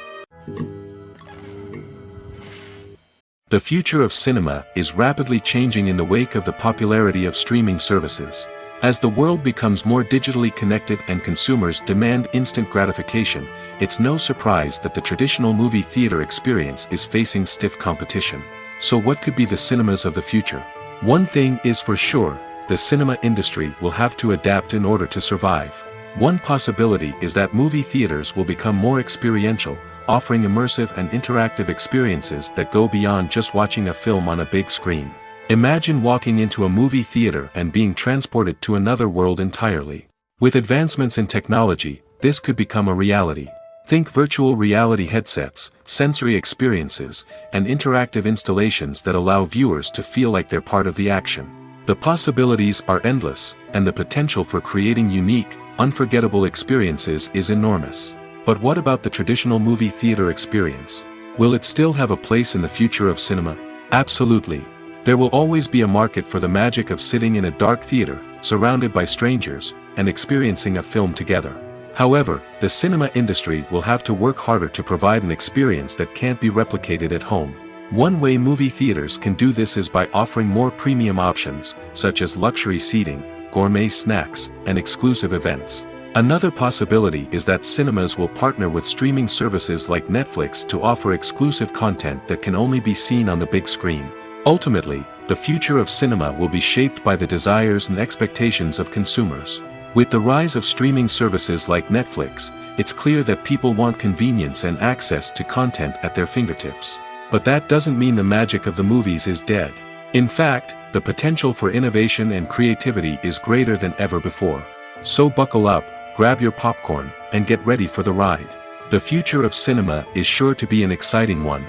The future of cinema is rapidly changing in the wake of the popularity of streaming services. As the world becomes more digitally connected and consumers demand instant gratification, it's no surprise that the traditional movie theater experience is facing stiff competition. So what could be the cinemas of the future? One thing is for sure, the cinema industry will have to adapt in order to survive. One possibility is that movie theaters will become more experiential, offering immersive and interactive experiences that go beyond just watching a film on a big screen. Imagine walking into a movie theater and being transported to another world entirely. With advancements in technology, this could become a reality. Think virtual reality headsets, sensory experiences, and interactive installations that allow viewers to feel like they're part of the action. The possibilities are endless, and the potential for creating unique, unforgettable experiences is enormous. But what about the traditional movie theater experience? Will it still have a place in the future of cinema? Absolutely. There will always be a market for the magic of sitting in a dark theater, surrounded by strangers, and experiencing a film together. However, the cinema industry will have to work harder to provide an experience that can't be replicated at home. One way movie theaters can do this is by offering more premium options, such as luxury seating, gourmet snacks, and exclusive events. Another possibility is that cinemas will partner with streaming services like Netflix to offer exclusive content that can only be seen on the big screen. Ultimately, the future of cinema will be shaped by the desires and expectations of consumers. With the rise of streaming services like Netflix, it's clear that people want convenience and access to content at their fingertips. But that doesn't mean the magic of the movies is dead. In fact, the potential for innovation and creativity is greater than ever before. So buckle up, grab your popcorn, and get ready for the ride. The future of cinema is sure to be an exciting one.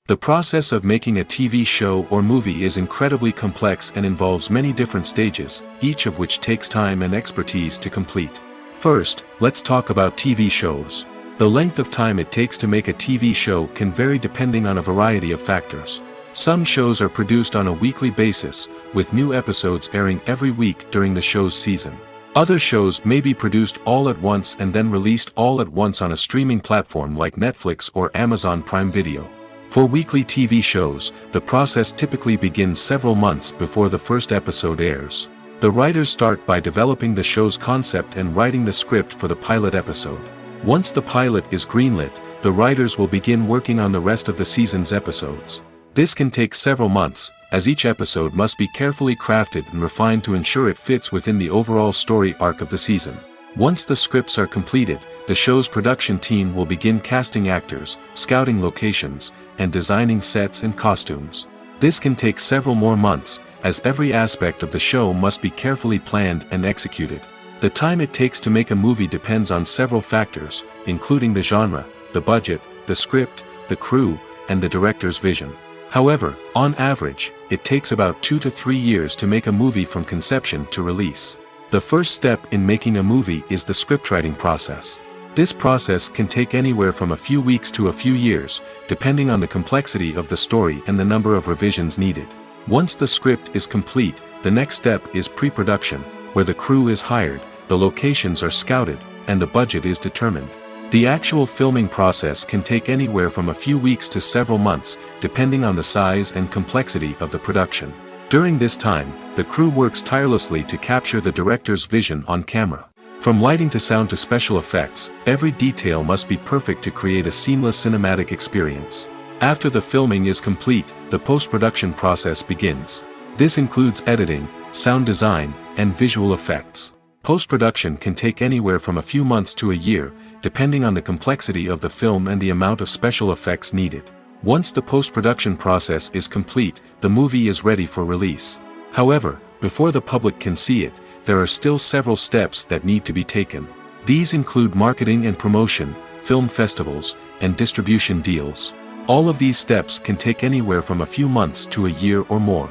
The process of making a TV show or movie is incredibly complex and involves many different stages, each of which takes time and expertise to complete. First, let's talk about TV shows. The length of time it takes to make a TV show can vary depending on a variety of factors. Some shows are produced on a weekly basis, with new episodes airing every week during the show's season. Other shows may be produced all at once and then released all at once on a streaming platform like Netflix or Amazon Prime Video. For weekly TV shows, the process typically begins several months before the first episode airs. The writers start by developing the show's concept and writing the script for the pilot episode. Once the pilot is greenlit, the writers will begin working on the rest of the season's episodes. This can take several months, as each episode must be carefully crafted and refined to ensure it fits within the overall story arc of the season. Once the scripts are completed, the show's production team will begin casting actors, scouting locations, and designing sets and costumes. This can take several more months, as every aspect of the show must be carefully planned and executed. The time it takes to make a movie depends on several factors, including the genre, the budget, the script, the crew, and the director's vision. However, on average, it takes about 2 to 3 years to make a movie from conception to release. The first step in making a movie is the scriptwriting process. This process can take anywhere from a few weeks to a few years, depending on the complexity of the story and the number of revisions needed. Once the script is complete, the next step is pre-production, where the crew is hired, the locations are scouted, and the budget is determined. The actual filming process can take anywhere from a few weeks to several months, depending on the size and complexity of the production. During this time, the crew works tirelessly to capture the director's vision on camera. From lighting to sound to special effects, every detail must be perfect to create a seamless cinematic experience. After the filming is complete, the post-production process begins. This includes editing, sound design, and visual effects. Post-production can take anywhere from a few months to a year, depending on the complexity of the film and the amount of special effects needed. Once the post-production process is complete, the movie is ready for release. However, before the public can see it, there are still several steps that need to be taken. These include marketing and promotion, film festivals, and distribution deals. All of these steps can take anywhere from a few months to a year or more.